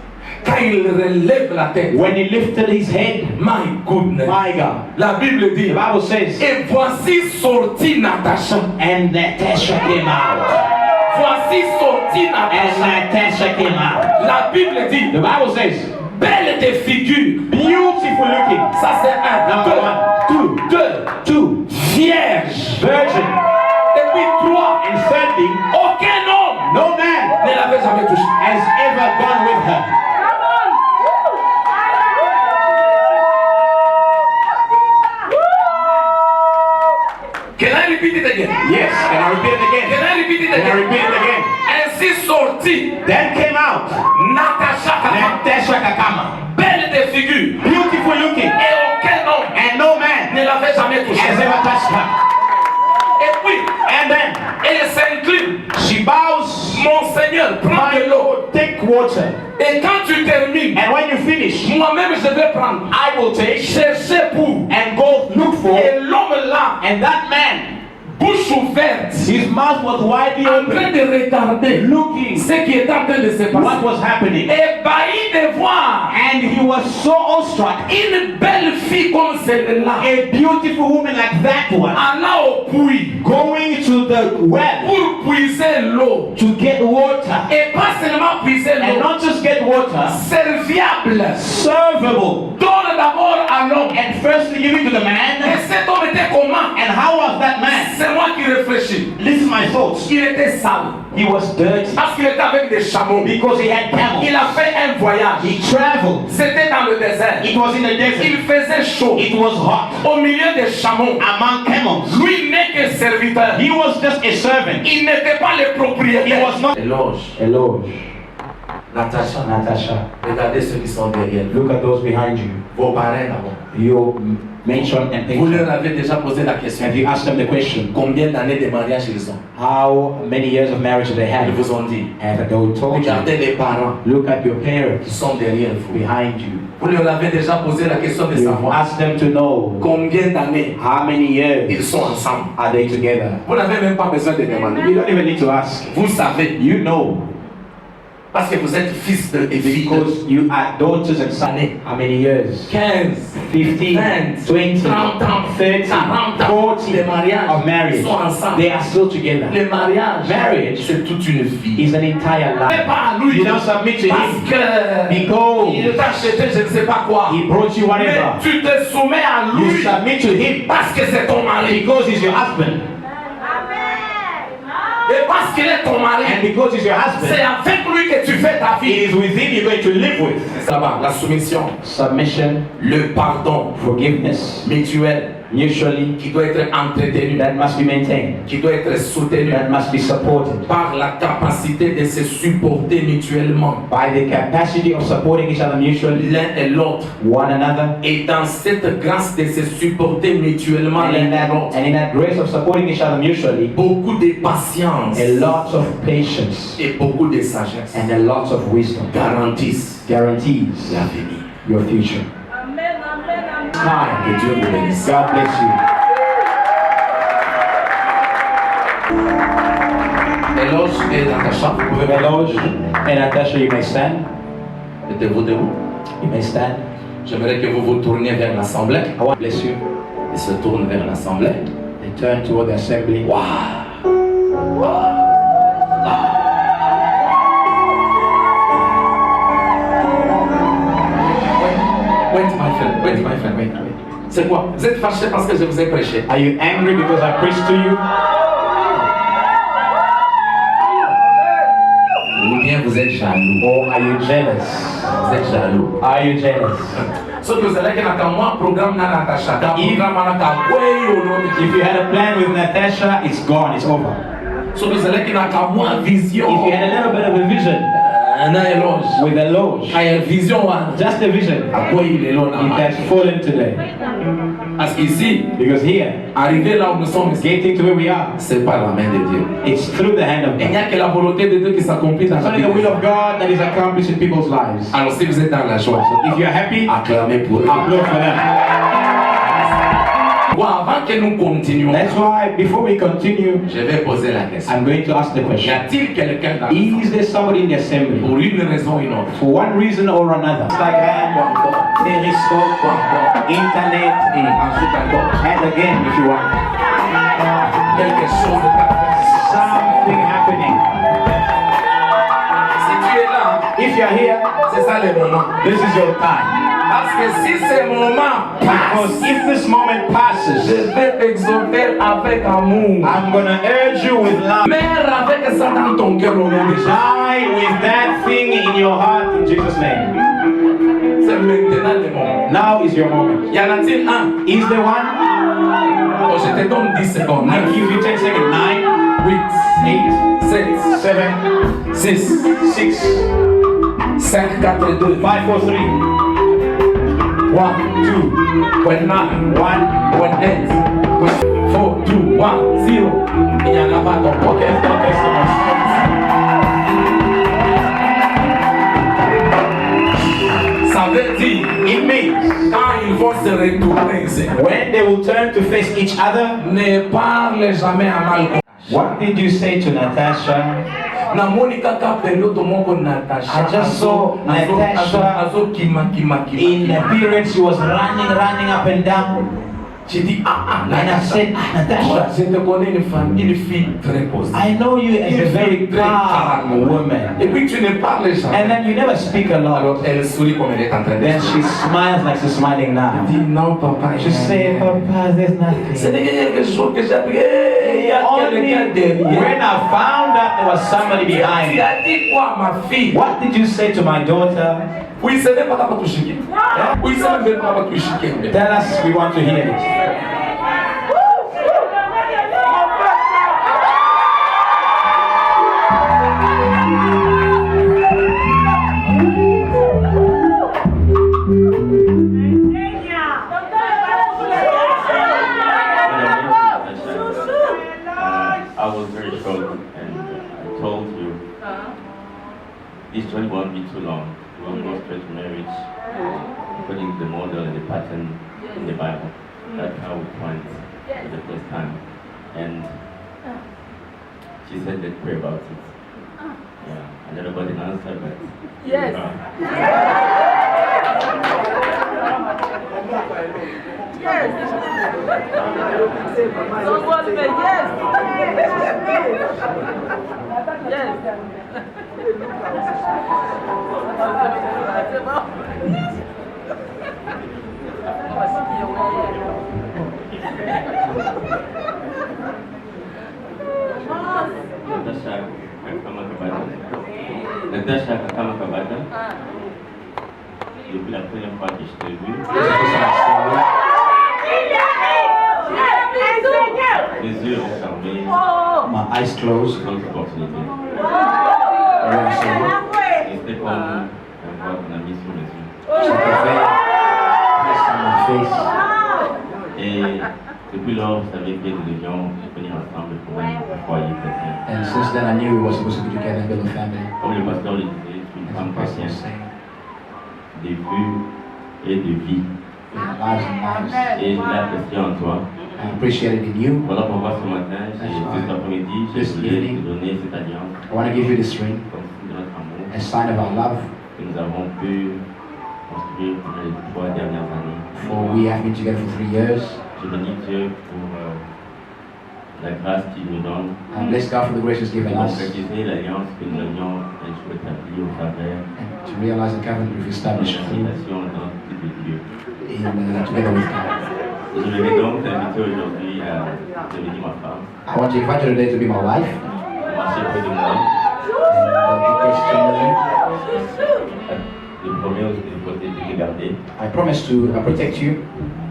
Quand il relève la tête, When he lifted his head, my goodness. my God, La Bible dit, the Bible says, et voici sorti Natacha. and Natasha came out. Voici sorti And Natacha. Natasha came out. La Bible dit, The Bible says, belle de figure. beautiful looking. Ça c'est un. Number one. Two. Vierge. Virgin. Et puis trois. And thirdly, Aucun homme no man ne l'avait jamais touché. has ever gone with her. Can I repeat it again? Yes, can I repeat it Can again? I repeat it Can I again? repeat it again? Ainsi sorti Then came out Natacha Kama, Natasha Kakama. belle de figure, Beautiful looking. et aucun homme And no man ne l'avait jamais touché. has ever touched her. Et puis, And then elle s'incline. she bows, Mon Seigneur, prends my de l'eau. Lord, take water. Et quand tu termines, And when you finish, moi-même je vais prendre. I will take Chercher pour. and go look for. Et l'homme là, And that man, bouche ouverte, his mouth was widely en train open, de regarder looking ce qui est en train de se what passer. was happening. Ébahi de voir And he was so awestruck. une belle fille comme celle-là A beautiful woman like that one allant au puits going to the well pour puiser l'eau. to get water. Et pas seulement puiser And l'eau, not just get water, serviable. servable. Donne d'abord à l'homme. And firstly give it to the Et man. cet homme était comment? And how was that man? C'est moi qui réfléchis. Listen to my thoughts. Il était sale He was dirty parce qu'il était avec des chameaux. because he had camels. Il a fait un voyage. He traveled. C'était dans le désert. It was in the desert. Il faisait chaud. It was hot. Au milieu des chameaux. Among camels. Lui n'est que serviteur. He was just a servant. Il n'était pas le He propriétaire. was not. Éloge. Eloge. Natasha. Natasha. Regardez ceux qui sont derrière. Look at those behind you. Vos parents d'abord. Your matron and Vous leur patron. avez déjà posé la question. Have you asked them the question? Combien d'années de mariage ils ont? How many years of marriage they Ils had? vous ont dit. Have they told you? Regardez les parents Look at your qui parents sont derrière vous. behind you. Vous leur avez déjà posé la question de You've savoir asked them to know combien d'années how many years ils sont ensemble. are they together. Vous n'avez même pas besoin de demander. You don't even need to ask. Vous savez. You know. Parce que vous êtes fils et filles. Because you are daughters and sons. How many years? 15, 15, 20, 20, 30 ans, 30, 40 ans. 40 Les mariages of marriage. sont ensemble. They are still together. Le mariage, Marriage c'est toute une vie. is an entire Mais life. pas à lui. You don't submit to Parce him que because il t'a acheté je ne sais pas quoi. he brought you Mais whatever. tu te soumets à You lui submit to him parce que c'est ton mari. because he's your husband. Et parce qu'il est ton mari, And because he's your husband, c'est avec lui que tu fais ta it vie. is with him you're going to live with. Ça va, la soumission, Submission, le pardon forgiveness, mutuel mutually, qui doit être entretenu, that must be maintained, qui doit être soutenu that must be supported par la capacité de se supporter mutuellement by the capacity of supporting each other mutually, l'un et l'autre. one another. Et dans cette grâce de se supporter mutuellement And l'un in that, et l'autre, and in that grace of supporting each other mutually, beaucoup de patience a lot of patience et beaucoup de sagesse and a lot of wisdom garantissent guarantees l'avenir. your future. Time. Que Dieu vous bénisse. God bless you. Éloge et Natacha, vous pouvez Eloge and Natasha, you may stand. mettez-vous debout. You may stand. J'aimerais que vous vous tourniez vers l'assemblée. I want to bless you. Il se tourne vers l'assemblée. They turn toward the assembly. Wait, my friend, wait. C'est quoi? Vous êtes fâché parce que je vous ai prêché. Are you angry because I preached to you? Ou bien vous êtes jaloux? Or are you jealous? Vous êtes jaloux. Are you jealous? So que vous allez que un programme na Natacha, un programme na If you had a plan with Natasha, it's gone, it's over. So que vous allez que un vision. If you had a little bit of a vision Na éloge. with a loge, Quand il y a une vision, just a vision, à quoi il est là? it has fallen today. Parce qu'ici, Because here, arrivé là où nous sommes, getting to where we are, c'est par la main de Dieu. it's through the hand of Il n'y God. a que la volonté de Dieu qui s'accomplit dans It's la only vie. the will of God that is accomplished in people's lives. Alors si vous êtes dans la joie, If you're happy, acclamez pour eux. applaud for them. Bon, avant que nous continuions, That's why before we continue, je vais poser la question. I'm going to ask the Y question. a-t-il quelqu'un dans Is there somebody in the assembly, pour une raison ou une autre? for one reason or another, Instagram, Periscope, Internet, Ensuite encore, and again if you want, quelque chose de particulier. something happening. Si tu es là, If you're here, c'est ça le moment. this is your time. Parce que si ce moment Because passe, if this moment passes, je vais t'exhorter avec amour. I'm gonna urge you with love. Mère avec ça dans ton cœur au nom de Jésus. Die with that thing in your heart in Jesus' name. C'est maintenant le moment. Now is your moment. Y en a-t-il un? Is there one? Oh, je te donne 10 secondes. I 9, give you 10 seconds. 9, 8, 8, 7, 7, 6, 6, 5, 4, 2, 5, 4, 3, 1, 2, 9, 1. 8, 4, 2, 1, 0. Il n'y en a pas donc. Ok, ok, c'est bon. Ça veut dire, It means quand ils vont se retourner, c'est when they will turn to face each other. ne parle jamais à mal. What did you say to Natasha? namoni kaka période moko Natasha I just saw Natasha azokima In appearance, she was running up and down. j'ai dit And I said, Natasha, je te connais une fille très positive I know you as a very calm woman. et puis tu ne parles And jamais then you never speak a lot. alors elle sourit comme elle est en train de Then she smiles like she's smiling now. dit non papa She say, Papa, there's c'est nothing. quelque chose que j'ai appris il y a Only quelqu'un derrière when I found out there was somebody behind tu me. as dit quoi ma fille What did you say to my daughter? oui ce n'est pas ta toucher oui ce n'est pas ta toucher Tell us, we want to hear it. I was very shocked and I told you this journey won't be too long. We will go straight to marriage according to the model and the pattern in the Bible. That's how we planned for the first time. And she said let's pray about it. Yeah, I never got an answer, but Yes. Yes. Don't worry, but yes. Yes. Natasha Kakama Kabata, depuis la première fois que je t'ai vu, les yeux ont fermé, My eyes closed. une autre opportunité. Really so. Et c'était comme un voix qu'on a mis sur les yeux. It's like a veil placed on my face. Et depuis lors, je savais que nous devions venir ensemble pour un foyer chrétien. And since then, I knew we were supposed to be together and build a family. Comme le pasteur le disait, je suis une As femme the pastor was chrétienne, saying, de vue et de vie. we have lives and lives. Et je l'apprécie en toi. I appreciate it in you. Voilà pourquoi ce matin, cet après-midi, je This voulais evening, te donner cette alliance I want to give you this ring, comme signe de notre amour a sign of our love, que nous avons pu construire pendant les 3 dernières années. for we have been together for 3 years. Je bénis Dieu pour la grâce qu'il nous donne I bless God for the grace He's de given us concrétiser l'alliance que nous avions un jour établie au travers and to realize the covenant we've de established l'invitation dans le de Dieu. together with God. Et je vais donc t'inviter aujourd'hui à devenir ma femme, I want to invite you today to be my wife à marcher près de moi, and be close to me. de promets de te garder, I promise to protect you,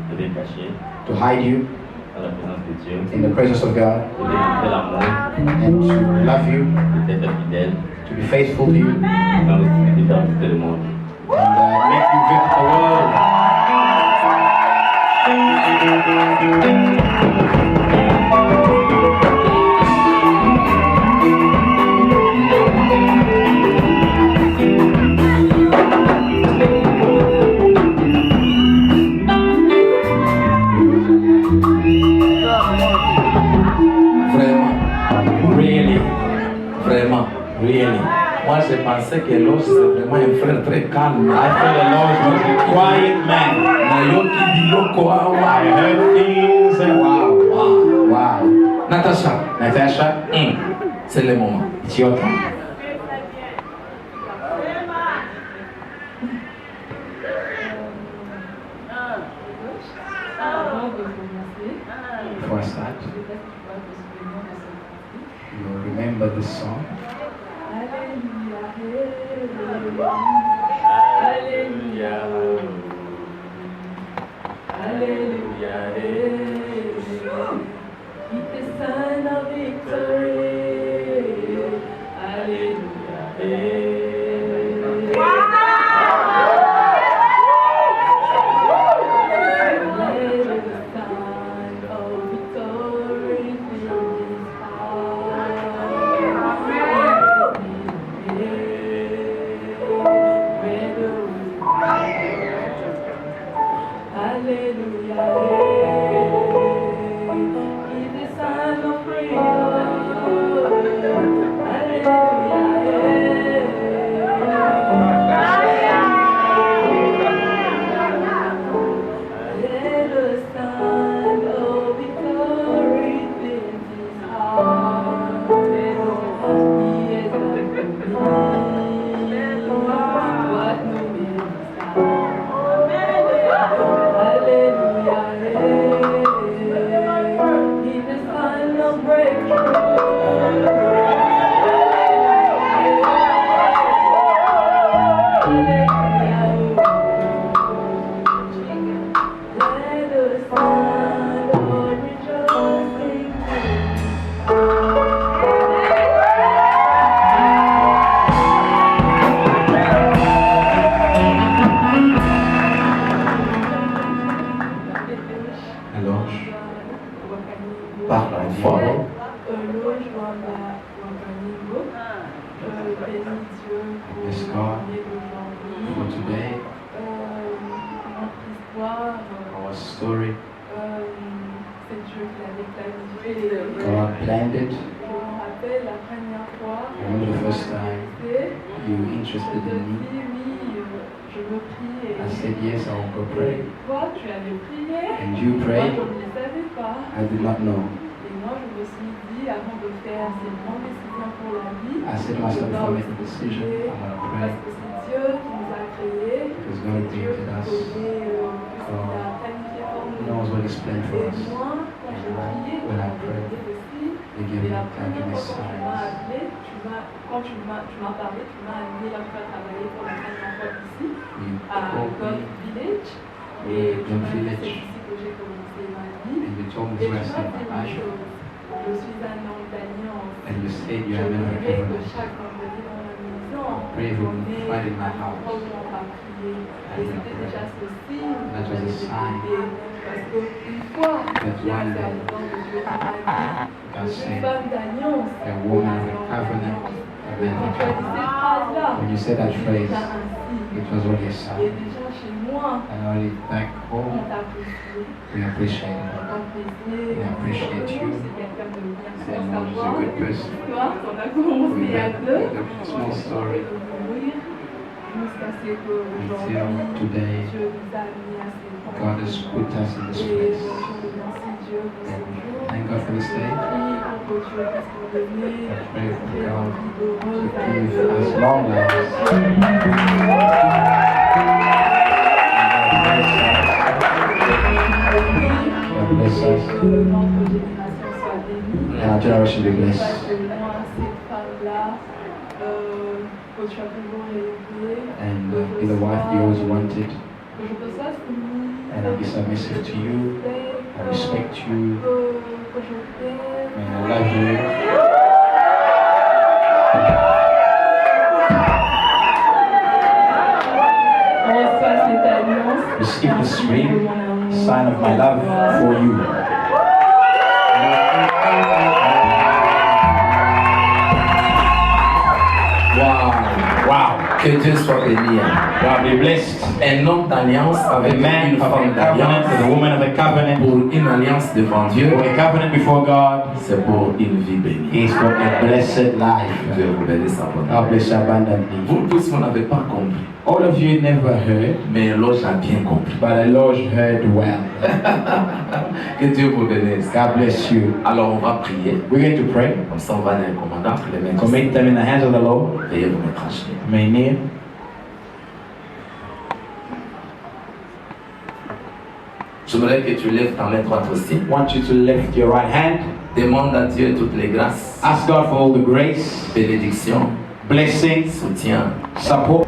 de te cacher to hide you dans la présence de Dieu, in the presence of God, de démontrer l'amour, and to love you, de t'être fidèle, to be faithful to you, dans le but de faire visiter le monde. and make you visit the world. Really. Moi, je pensais que Eloge, c'est vraiment un frère très calme. I thought the Lord was a quiet man. Nayoki Biloko I Awa. heard things and wow, wow. Natasha, Natasha, c'est le moment. it's your time. Before I start, you'll remember this song. Yes, God, for today, our story, God planned it. première fois, I remember the first time you were interested je te in me. dis oui, je veux prier. I said, yes, I will go pray. Et toi, tu avais prié. And you Moi, prayed. je ne le savais pas. I did not know. Et moi, je me suis dit, avant de faire ces grandes décisions pour la vie, I said to myself, before I make a decision, I'm going to pray. parce que c'est Dieu qui nous a créés, Because God c'est Dieu created qui us. connaît ce qu'il a planifié pour nous. knows what is planned for Et us. moi, quand j'ai prié, When I j'ai pray, prié aussi, They give et me la God première give me fois quand tu m'as signs. appelé, quand tu m'as parlé, tu m'as amené là pour travailler pour la première fois ici, You à called God me Village. We Et were at tu God m'as dit, c'est Village. ici que j'ai commencé ma vie. and you told me Et tu where I m'as started dit my une life. chose, je suis un homme d'alliance. And you said you Je are a man of voudrais que covenant. chaque vendredi dans la maison, Pray on will ait find in my un house. endroit où on va prier. Et c'était déjà ce signe que That was a j'allais sign. développer. Parce qu'une fois, That il y a un one day, serviteur de Dieu qui m'a dit, God je suis said, femme d'alliance. a woman of covenant, a man Quand of tu as dit covenant. cette phrase-là, When you said that c'est phrase, déjà un signe. it was already a Et sign. déjà chez moi, And already back on home, t'apprécie. we appreciate it. We appreciate you. C'est quelqu'un de bien And sans Lord is a savoir. good person. Toi, on a commencé We à had deux. a small story Jusqu'à ce qu'aujourd'hui, until today. Dieu nous a mis à ce point. God has put us in this Et place. je remercie Dieu pour ce jour. Thank God for this day. Je prie pour que Dieu puisse nous donner I pray for une God vie heureuse to à give deux. us long lives. God bless us. Que notre génération soit bénie. And our generation be blessed. Parce que moi, cette femme-là, que tu as toujours rêvé, And que je be the wife you always wanted. que je te sois soumise, And I'll be submissive to you. I respect you. que je t'aime. And I love you. Reçois cette alliance. Receive this Merci ring, de mon amour. sign of my love for you. Wow. Que Dieu soit béni. God be blessed. Un homme d'alliance A avec man une of a femme covenant d'alliance. with a woman of a covenant. Pour une alliance devant Dieu, For a covenant before God c'est pour une vie bénie. is for a blessed life. Dieu vous bénisse God abondamment. bless you abundantly. Vous tous, vous n'avez pas compris, All of you never heard, mais l'autre a bien compris. but the Lord heard well. Que Dieu vous bénisse. God bless you. Alors on va prier. We're going to pray. Comme ça, on va les commander entre les mains. Commit them in the hands of the Lord. Veuillez vous mettre à genoux. May kneel. J'aimerais que tu lèves ta main droite aussi. I want you to lift your right hand. Demande à Dieu toutes les grâces, Ask God for all the grace, bénédictions, blessings, soutien. support.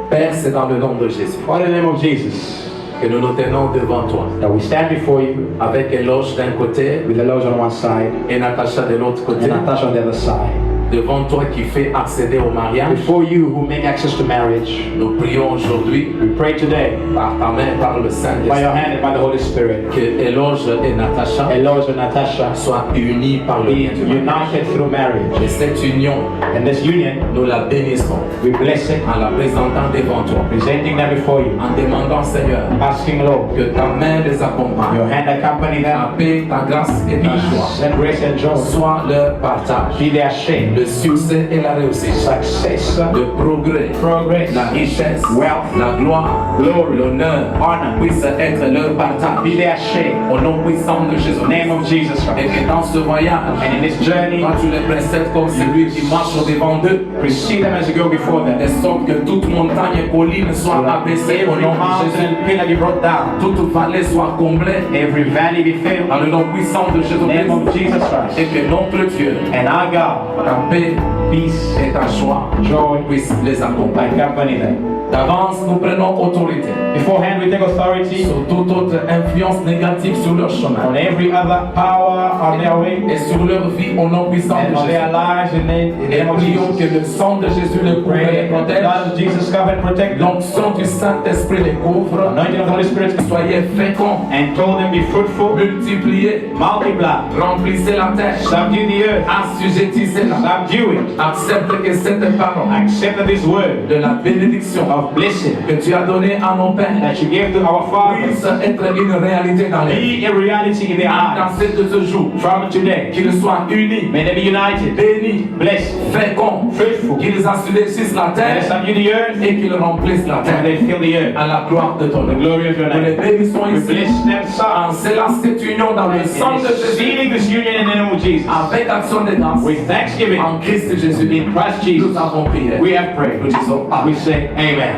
Père, c'est dans le nom de Jésus For the name of Jesus, que nous nous tenons devant toi. that we stand before you Avec Éloge d'un côté with the Lord on one side et Natacha de l'autre côté. and Natasha on the other side. Devant toi qui fais accéder au mariage. Before you who make access to marriage, Nous prions aujourd'hui we pray today par ta main, par le by your Saint-Esprit, hand and by the Holy Spirit. que Éloge et Natacha Eloge and Natasha soient unis par le be lien du mariage. united through marriage. Et cette union, And this union, nous la bénissons we bless it, en la présentant devant toi. presenting them before you, En demandant, Seigneur, asking Lord, que ta main les accompagne. your hand accompany Ta them, paix, ta grâce et ta joie peace and grace and joy, soient leur partage. be their shame, Le succès et la réussite, success, le progrès, progress, la richesse, wealth, la gloire, glory, l'honneur, honor, puisse être leur partage. be their shame. Au nom puissant de Jésus. In the name of Jesus Et Christ. que dans ce voyage, And in this journey, toi tu les précèdes comme celui qui marche au devant d'eux, receive them as you go before them. de sorte que toute montagne et colline soit abaissée au Every nom de mountain Jésus. and pillar be brought down. Toute vallée soit comblée Every valley be filled. dans le nom puissant de In the name of Jésus. Jesus Et Christ. que notre Dieu, And our God, ta paix peace, et ta joie joy, puissent les accompagner. accompany them. D'avance, nous prenons autorité Beforehand, we take authority sur toute autre influence négative sur leur chemin on every other power on their way et sur leur vie au nom puissant and de on their Jésus. lives in the Et name of prions que Jesus. le sang de Jésus les couvre et Pray les that the protège. blood of Jesus cover and protect them. L'onction du Saint-Esprit les couvre. Anointing of the Holy Spirit Soyez féconds, and told them be fruitful, multipliez, multiply, remplissez la terre, subdue the earth, assujettissez-la, subdue it, Accepte que cette parole accept that this word de la bénédiction of blessing que tu as donnée à mon Père that you gave to our puisse fathers être une réalité dans les vies. be a reality in their Dans lives ce jour, from today. qu'ils soient unis, May they be united, bénis, blessed, féconds, fruitful, qu'ils assujettissent la and they terre subdue the earth, et qu'ils remplissent la and terre they fill the earth. à la gloire de ton The nom. glory of your Nous les name. bénissons We ici bless them, en son. scellant cette union dans le sang de Jésus Sealing this union in the name of Jesus. avec action de grâce With thanksgiving en Christ Jésus. in Christ Jesus, Nous avons prié. we have prayed. Nous disons We Amen. say Amen.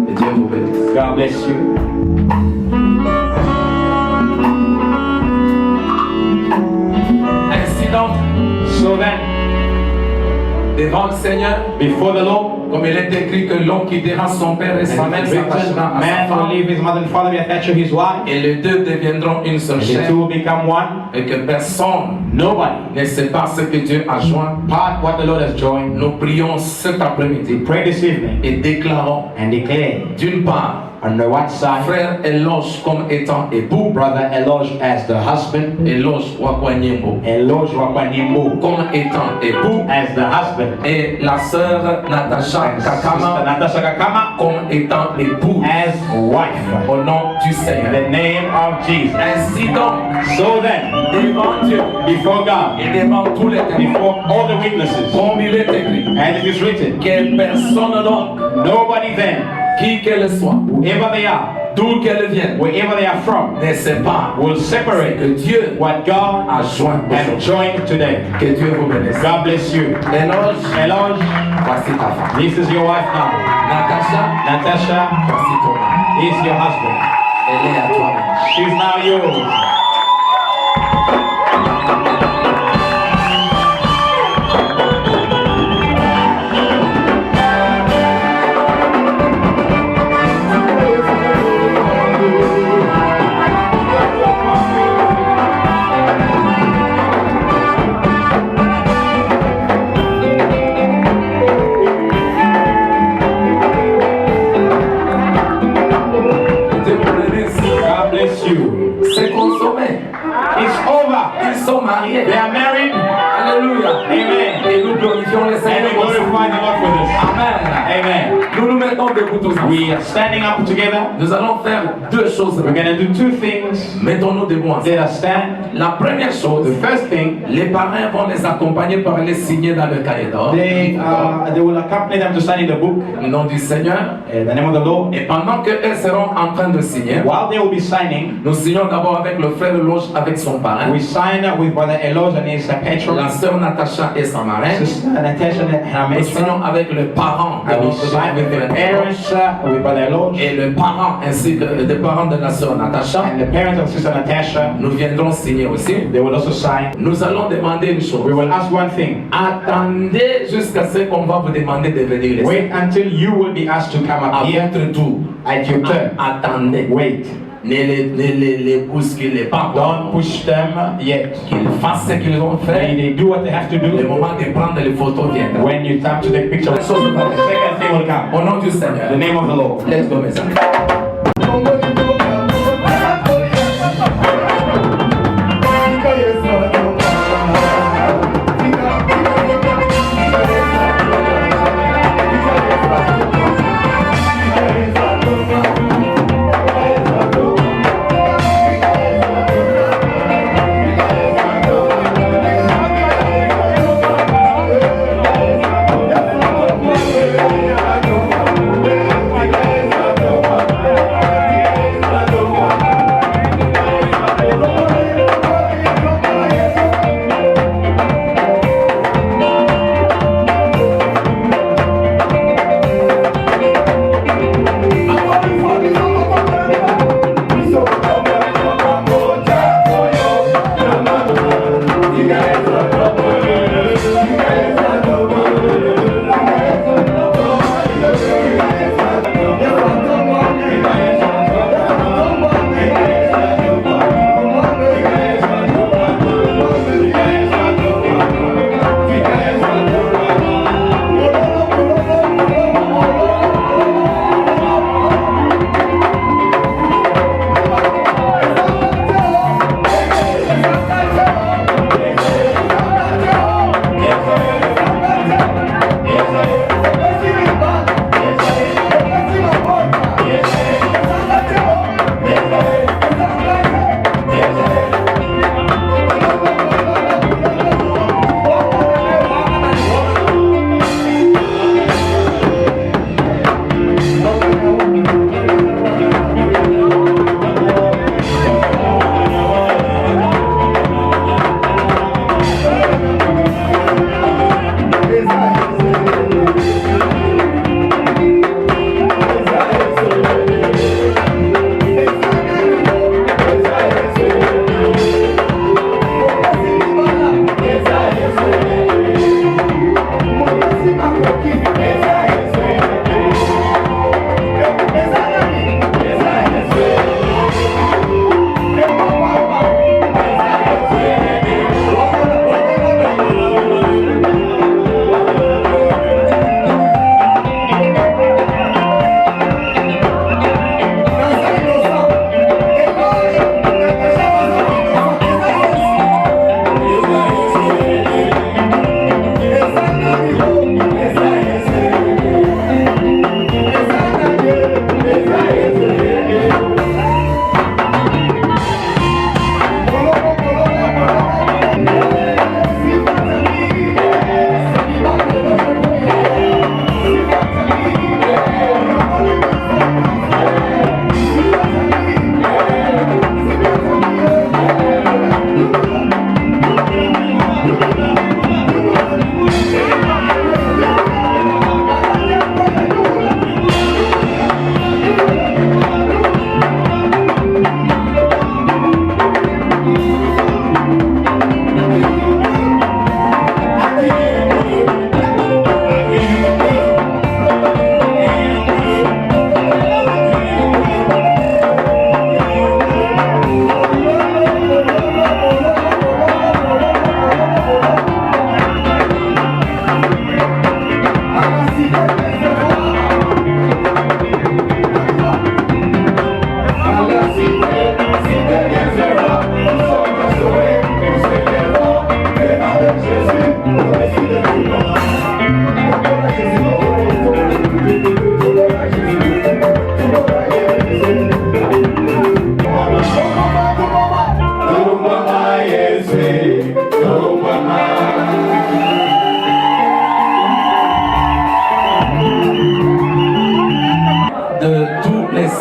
Et Dieu vous bénisse. God bless you. Ainsi donc, So then, devant le Seigneur, before the Lord, comme il est écrit que l'homme quittera son père et sa mère s'attachera à sa man will femme, leave his mother and father, be attached to his wife, et les deux deviendront une seule and the chair, two will become one. et que personne Nobody ne sépare ce que Dieu a joint. part what the Lord has joined. Nous prions cet après-midi Pray this evening et déclarons and declare d'une part on the one side, frère éloge comme étant époux, brother Eloge as the husband, éloge Wakwanyembo Eloge Wakwanyimbo comme étant époux, as the husband, et la sœur Natasha and Sister Kakama Natasha Kakama comme étant époux as wife. au nom du In Seigneur. the name of Jesus. Ainsi donc, So then, devant Dieu before God, et devant tous les témoins, before all the witnesses, comme il est écrit, as it is written, que personne donc, nobody then, qui qu'elle soit, whoever they are, d'où qu'elle vienne, wherever they are from, ne sépare will que separate Dieu what God a joint has aujourd'hui. joined today. Que Dieu vous bénisse. God bless you. Éloge, Eloge, voici ta femme. this is your wife now. Natasha, Natasha voici ton mari. is your husband. Elle est à toi-même. She's now yours. Dieu vous bénisse. God bless you. C'est consommé. It's over. Ils sont mariés. They are married. Alléluia. Amen. Et nous glorifions le And Seigneur. we glorify the Lord for this. Amen. Amen. Nous nous mettons debout tous ensemble. We are standing up together. Nous allons faire deux choses. We're going to do two things. Mettons-nous debout ensemble. Let us stand. La première chose, The first thing, les parrains vont les accompagner par les signer dans le cahier d'or. they will accompany them to sign in the book Au nom du Seigneur. in the name of the Lord. Et pendant qu'eux seront en train de signer, While they will be signing, nous signons d'abord avec le frère Loge avec son parrain, we sign with Brother Eloge and his patron, la sœur Natacha et sa marraine. Sister Natasha and her Nous signons matron, avec le parent de and we notre sign with the frère parents with Brother Eloge et le parent ainsi que les parents de la sœur Natacha. and the parents of Sister Natasha. Nous viendrons signer aussi. They will also sign. Nous allons demander une chose. We will ask one thing. Attendez jusqu'à ce qu'on va vous demander de venir ici. Wait until you will be asked to come À up here votre tour. at your turn. Attendez. Wait. Ne les bousculez pas. Don't push them yet. Qu'ils fassent ce qu'ils ont fait. They do what they have to Le do. moment de prendre les photos viendra. When you time to take picture, the second thing will come. Au nom du Seigneur. The name of the Lord. Let's go, mes amis. Yeah.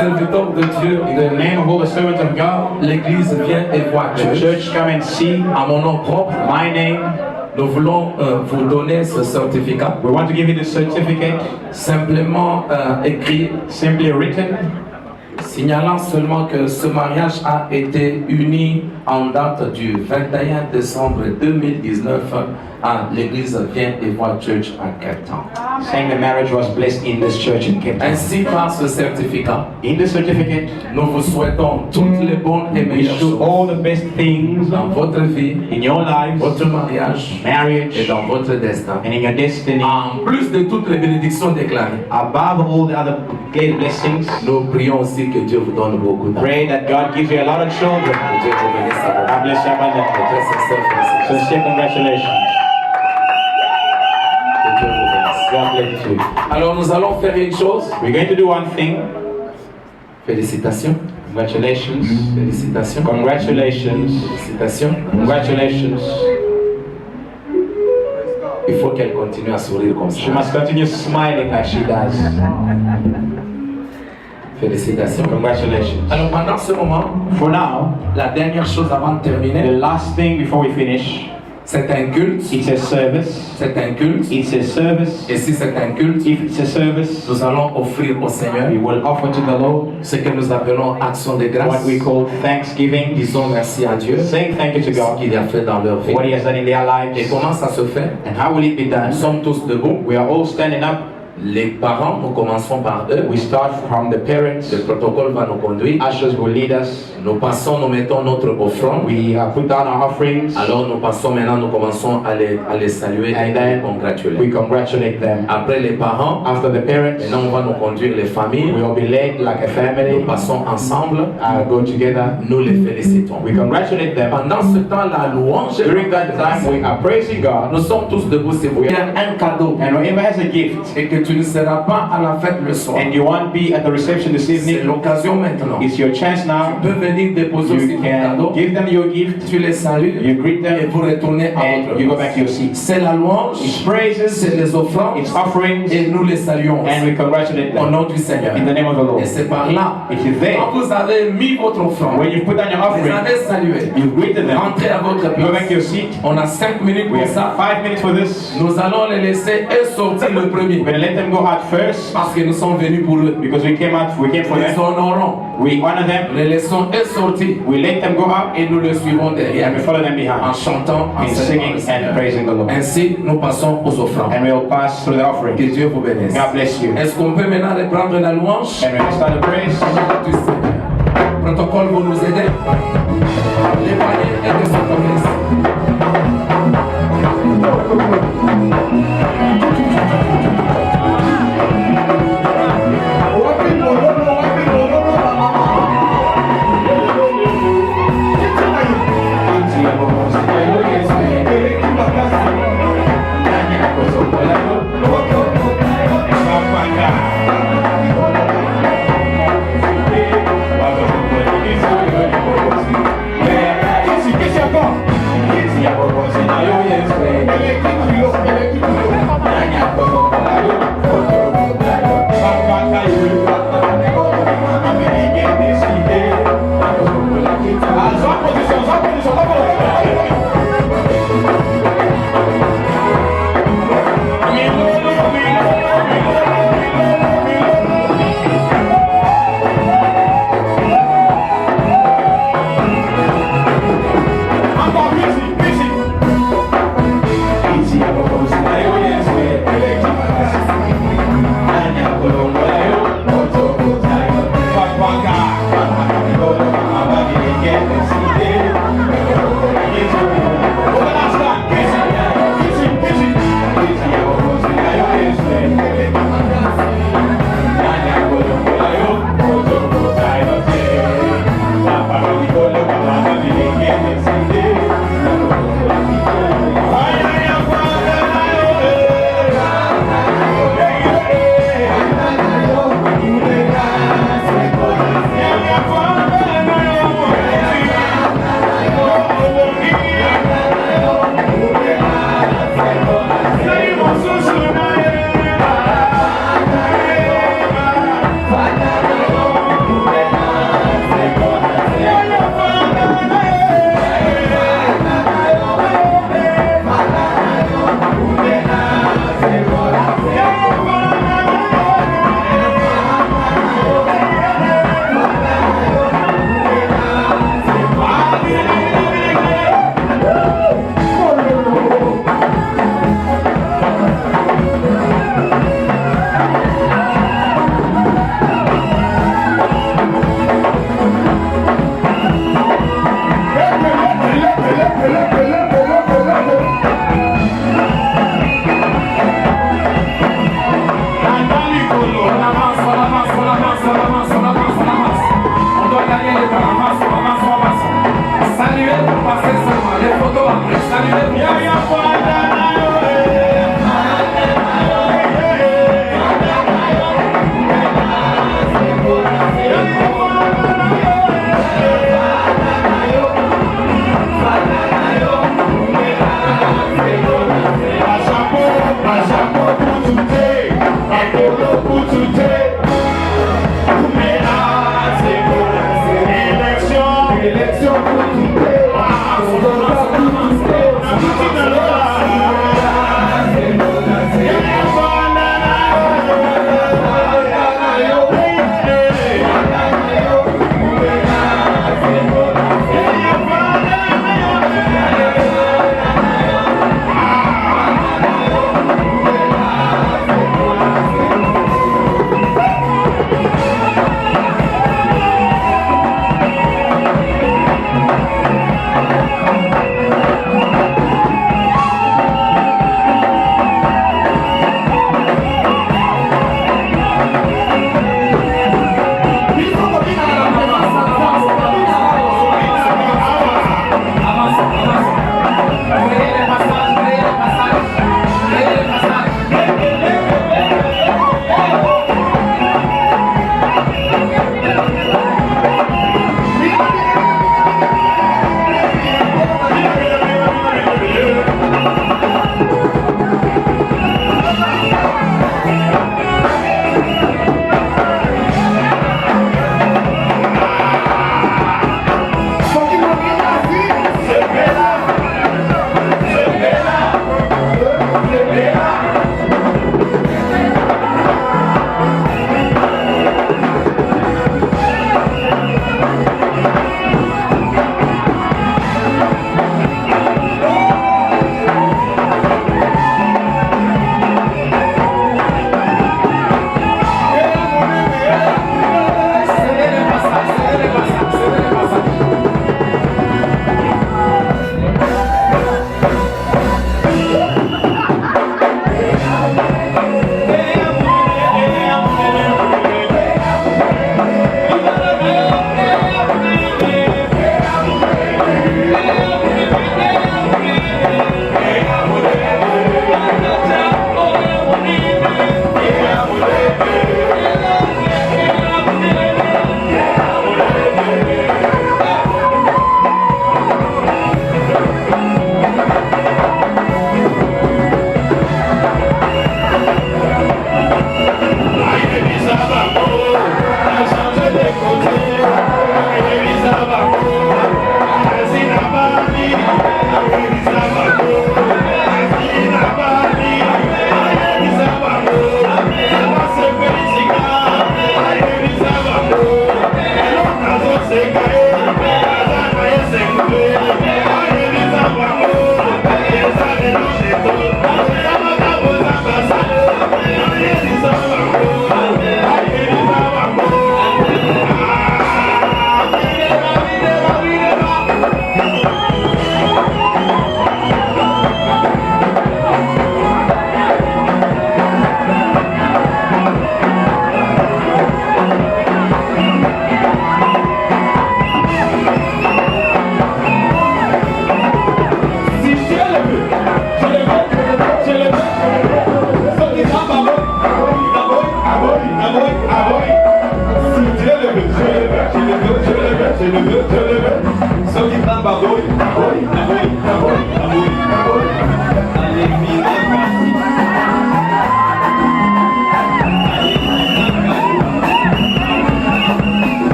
serviteurs de Dieu, In the name of all the servants of God, l'Église vient et voit the Church. church come and see À mon nom propre, my name. nous voulons vous donner ce certificat, We want to give you the certificate, simplement écrit, simply written, signalant seulement que ce mariage a été uni en date du 21 décembre 2019 à l'église Vient et Voix Church à Cape Town. saying the marriage was blessed in this church in Cape Town. Ainsi, par ce certificat, In the certificate, nous vous souhaitons toutes les bonnes et we meilleures wish you choses all the best things dans votre vie, in your lives, votre mariage et marriage, dans votre destin. and in your destiny. En plus de toutes les bénédictions déclarées, Above all the other great blessings, nous prions aussi que Dieu vous donne beaucoup d'argent. pray that God gives you a lot of children. Que Dieu vous bénisse God abondamment. bless you abundantly. Très sincère félicitations. Sincere congratulations. Que Dieu vous bénisse. God bless you. Alors nous allons faire une chose. We're going to do one thing. Félicitations. Congratulations. Félicitations. Congratulations. Félicitations. Congratulations. Il faut qu'elle continue à sourire comme She ça. must continue smiling like she does. Félicitations. Congratulations. Alors pendant ce moment, For now, la dernière chose avant de the terminer, last thing before we finish, c'est un culte. it's a service. C'est un culte. It's a service. Et si c'est un culte, If it's a service, nous allons offrir au Seigneur we will offer to the Lord ce que nous appelons action de grâce. what we call thanksgiving. Disons merci à Dieu Saying thank you to ce God, qu'il a fait dans leur vie. what He has done in their Et lives. comment ça se fait? And how will it be Nous done? sommes tous debout. We are all standing up. Les parents, nous commençons par eux. We start from the parents. Le protocole va nous conduire. Ushers will lead us. Nous passons, nous mettons notre offrande. We put down our offerings. Alors nous passons maintenant, nous commençons à les saluer et And à les then congratuler. we congratulate them. Après les parents, After the parents, maintenant on va nous conduire les familles. we will be led like a Nous family. passons ensemble, Go together. nous les félicitons. We congratulate them. Pendant ce temps, la louange, During that time, we are praising God. nous sommes tous debout, c'est vous. Il y a un cadeau And whoever has a gift et que tu ne seras pas à la fête le soir. and you won't be at the reception this C'est evening, l'occasion maintenant. it's your chance now. Tu peux venir déposer aussi You ton can cadeau. give them your gift. Tu les salues You greet et them vous retournez à and votre you go place. back to your seats. C'est la louange, It's praises, c'est les offrandes it's offerings, et nous les saluons and we congratulate au them nom du Seigneur. in the name of the Et Lord. c'est par là, It is there. quand vous avez mis votre offrande, When you put down your vous offering, avez salué, you greeted them. rentrez à votre Go back to place. your seat. On a 5 minutes We pour have ça. 5 minutes for this. Nous allons les laisser et sortir le premier We're going to let them go out first parce que nous sommes venus pour eux. because we came for Nous les them. honorons, We honor them. les laissons et sortir We let them go out et nous les suivons derrière and we follow them en behind chantant, en in célébrant le singing Seigneur. and praising the Lord. Ainsi, nous passons aux offrandes. And we will pass through the offering. Que Dieu vous bénisse. God bless you. Est-ce qu'on peut maintenant reprendre la louange And when we start the praise, du Seigneur? Protocole, vous nous aidez. Les paniers et de sa promesse. On doit gagner les temps. Avance. Saluez pour passer seulement. Les photos après. Saluez pour passer.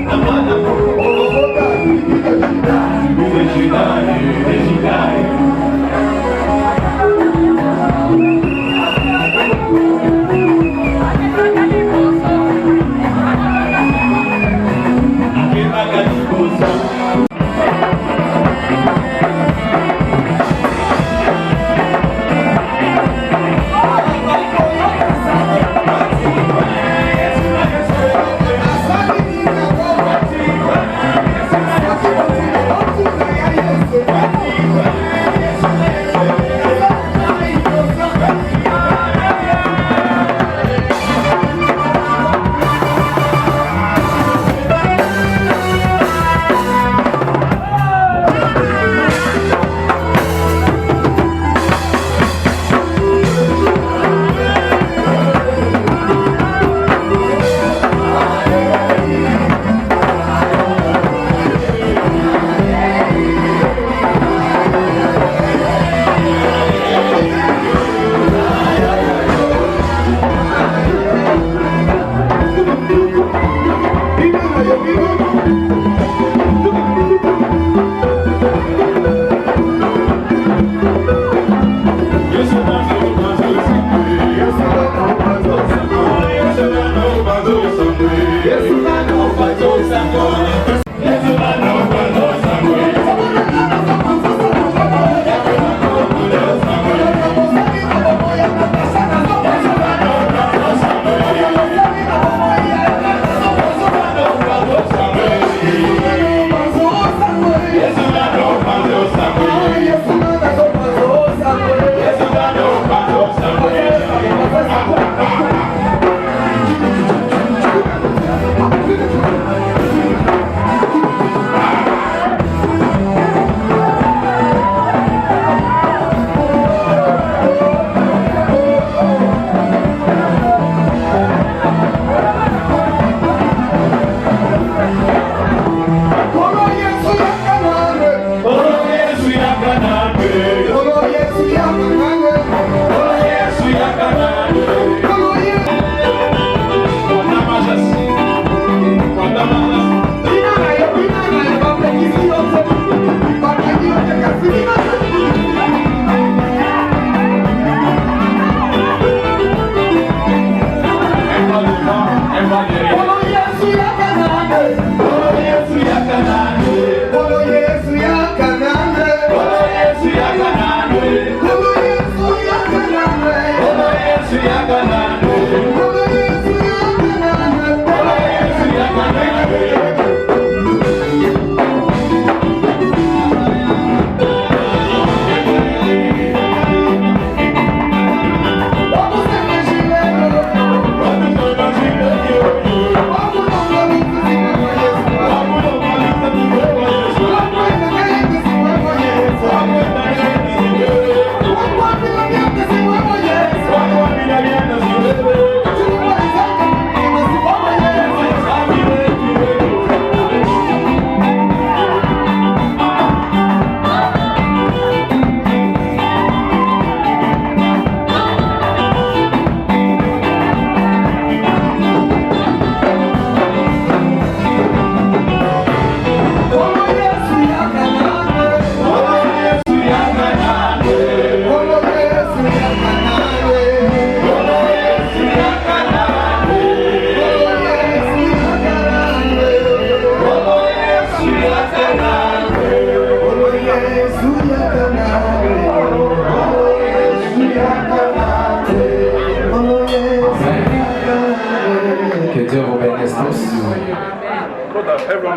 Namana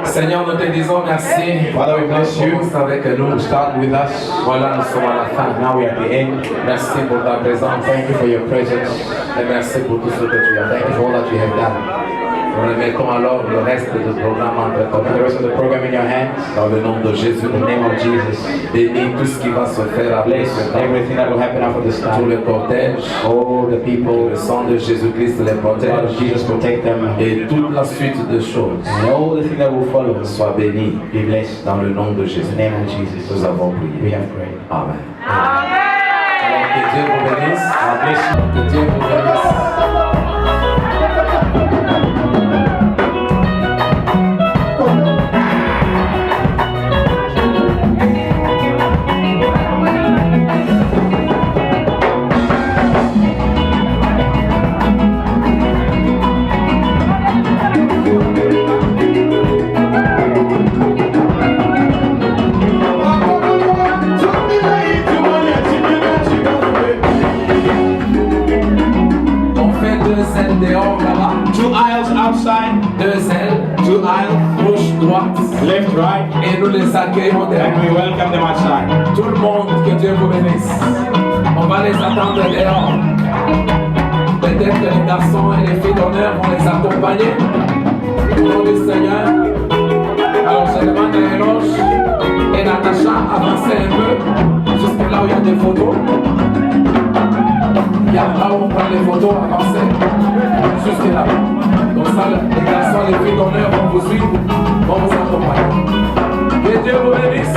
Seigneur, nous te disons merci. Father, we bless you. Commence avec nous. Start with us. Voilà, nous sommes à la fin. Now we are at the end. Merci pour ta présence. Thank you for your presence. Et merci pour tout ce que tu as Thank you fait. for all that you have done. Nous remettons alors le reste du programme entre tes The mains. rest of the program in your hands. Dans le nom de Jésus, In the name of Jesus. bénis tout ce qui va se faire après Bless ce temps. everything that will happen after this Tout time. le cortège, All the people, le sang de Jésus-Christ les the blood protège. of Jesus protect them. Et toute la suite de choses And all the things that will follow soit bénie be blessed. dans le nom de In Jésus. the name of Jesus. Nous avons We prié. have prayed. Amen. Alors que Dieu vous bénisse. God bless you. Que Dieu vous bénisse. On fait 2 ailes dehors là-bas. 2 aisles outside, 2 ailes. 2 aisles, Gauche, droite. left, right, Et nous les accueillons and dehors. we welcome them outside. Tout le monde, que Dieu vous bénisse. On va les attendre dehors. Peut-être que les garçons et les filles d'honneur vont les accompagner. Au nom du Seigneur. Alors je demande à Eloge et Natacha avancer un peu jusque là où il y a des photos. Il y a là où on prend les photos, avancez jusque là. Comme ça, les garçons et les filles d'honneur vont vous suivre, vont vous accompagner. Que Dieu vous bénisse.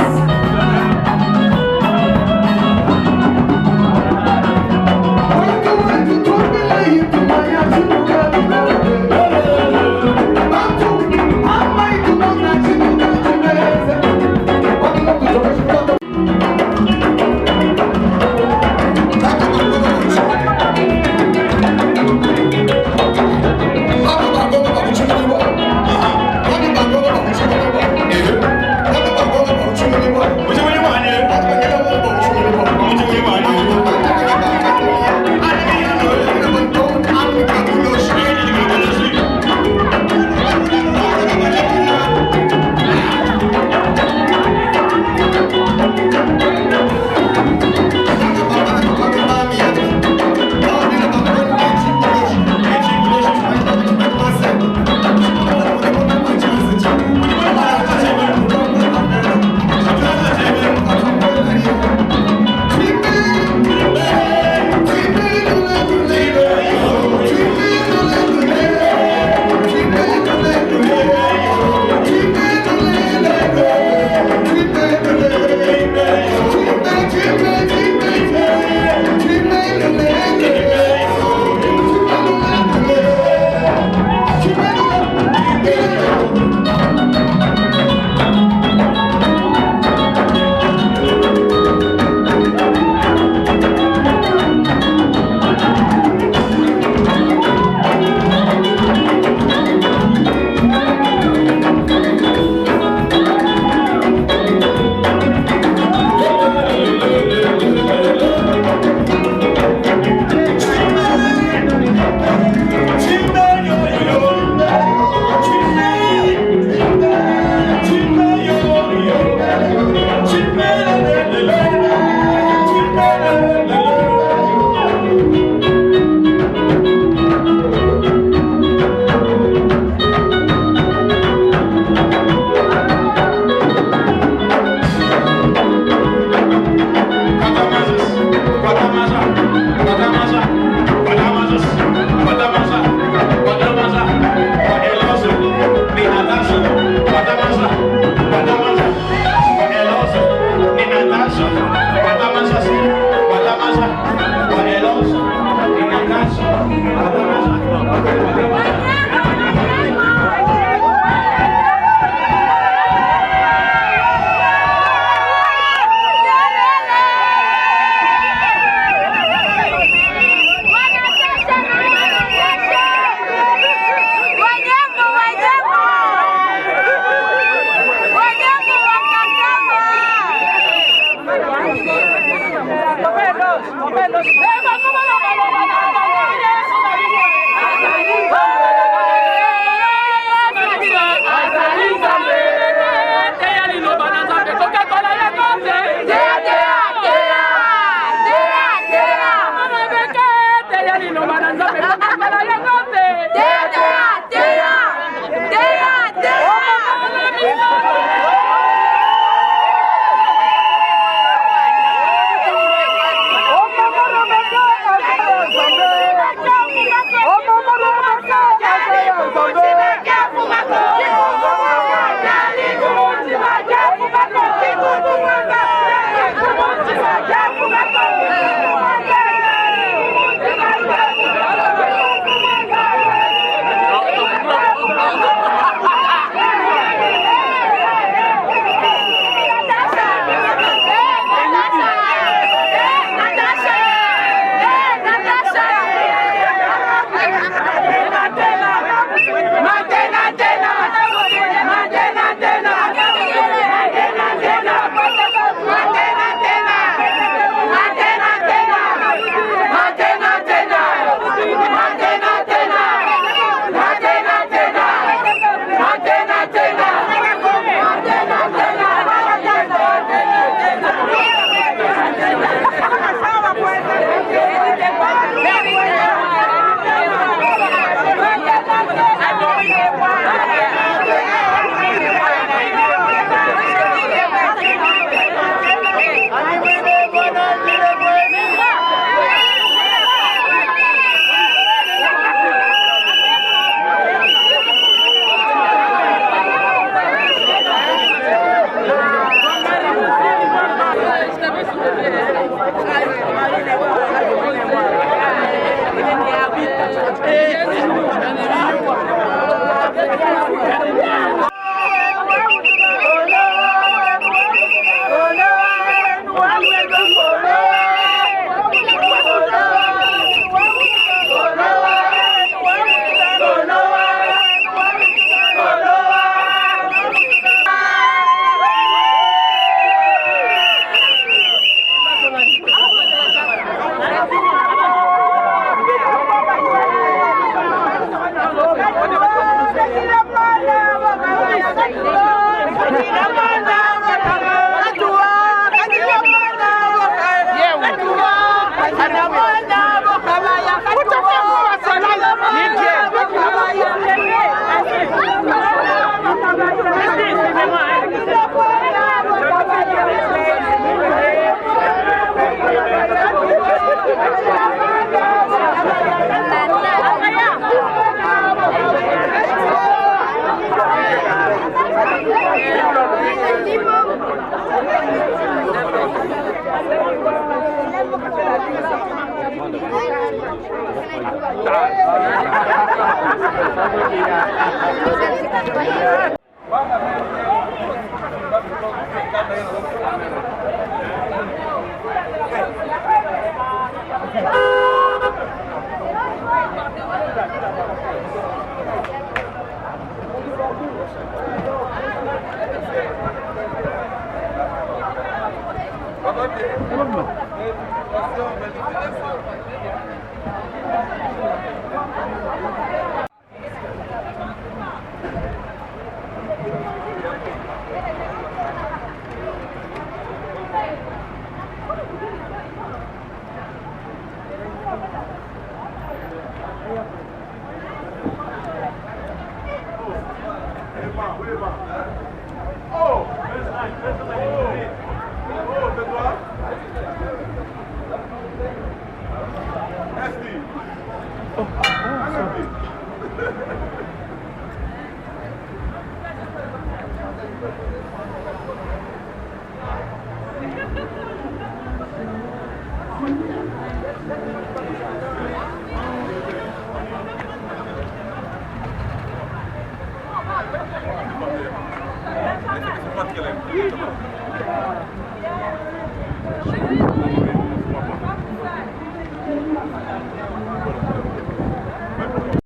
Azalita.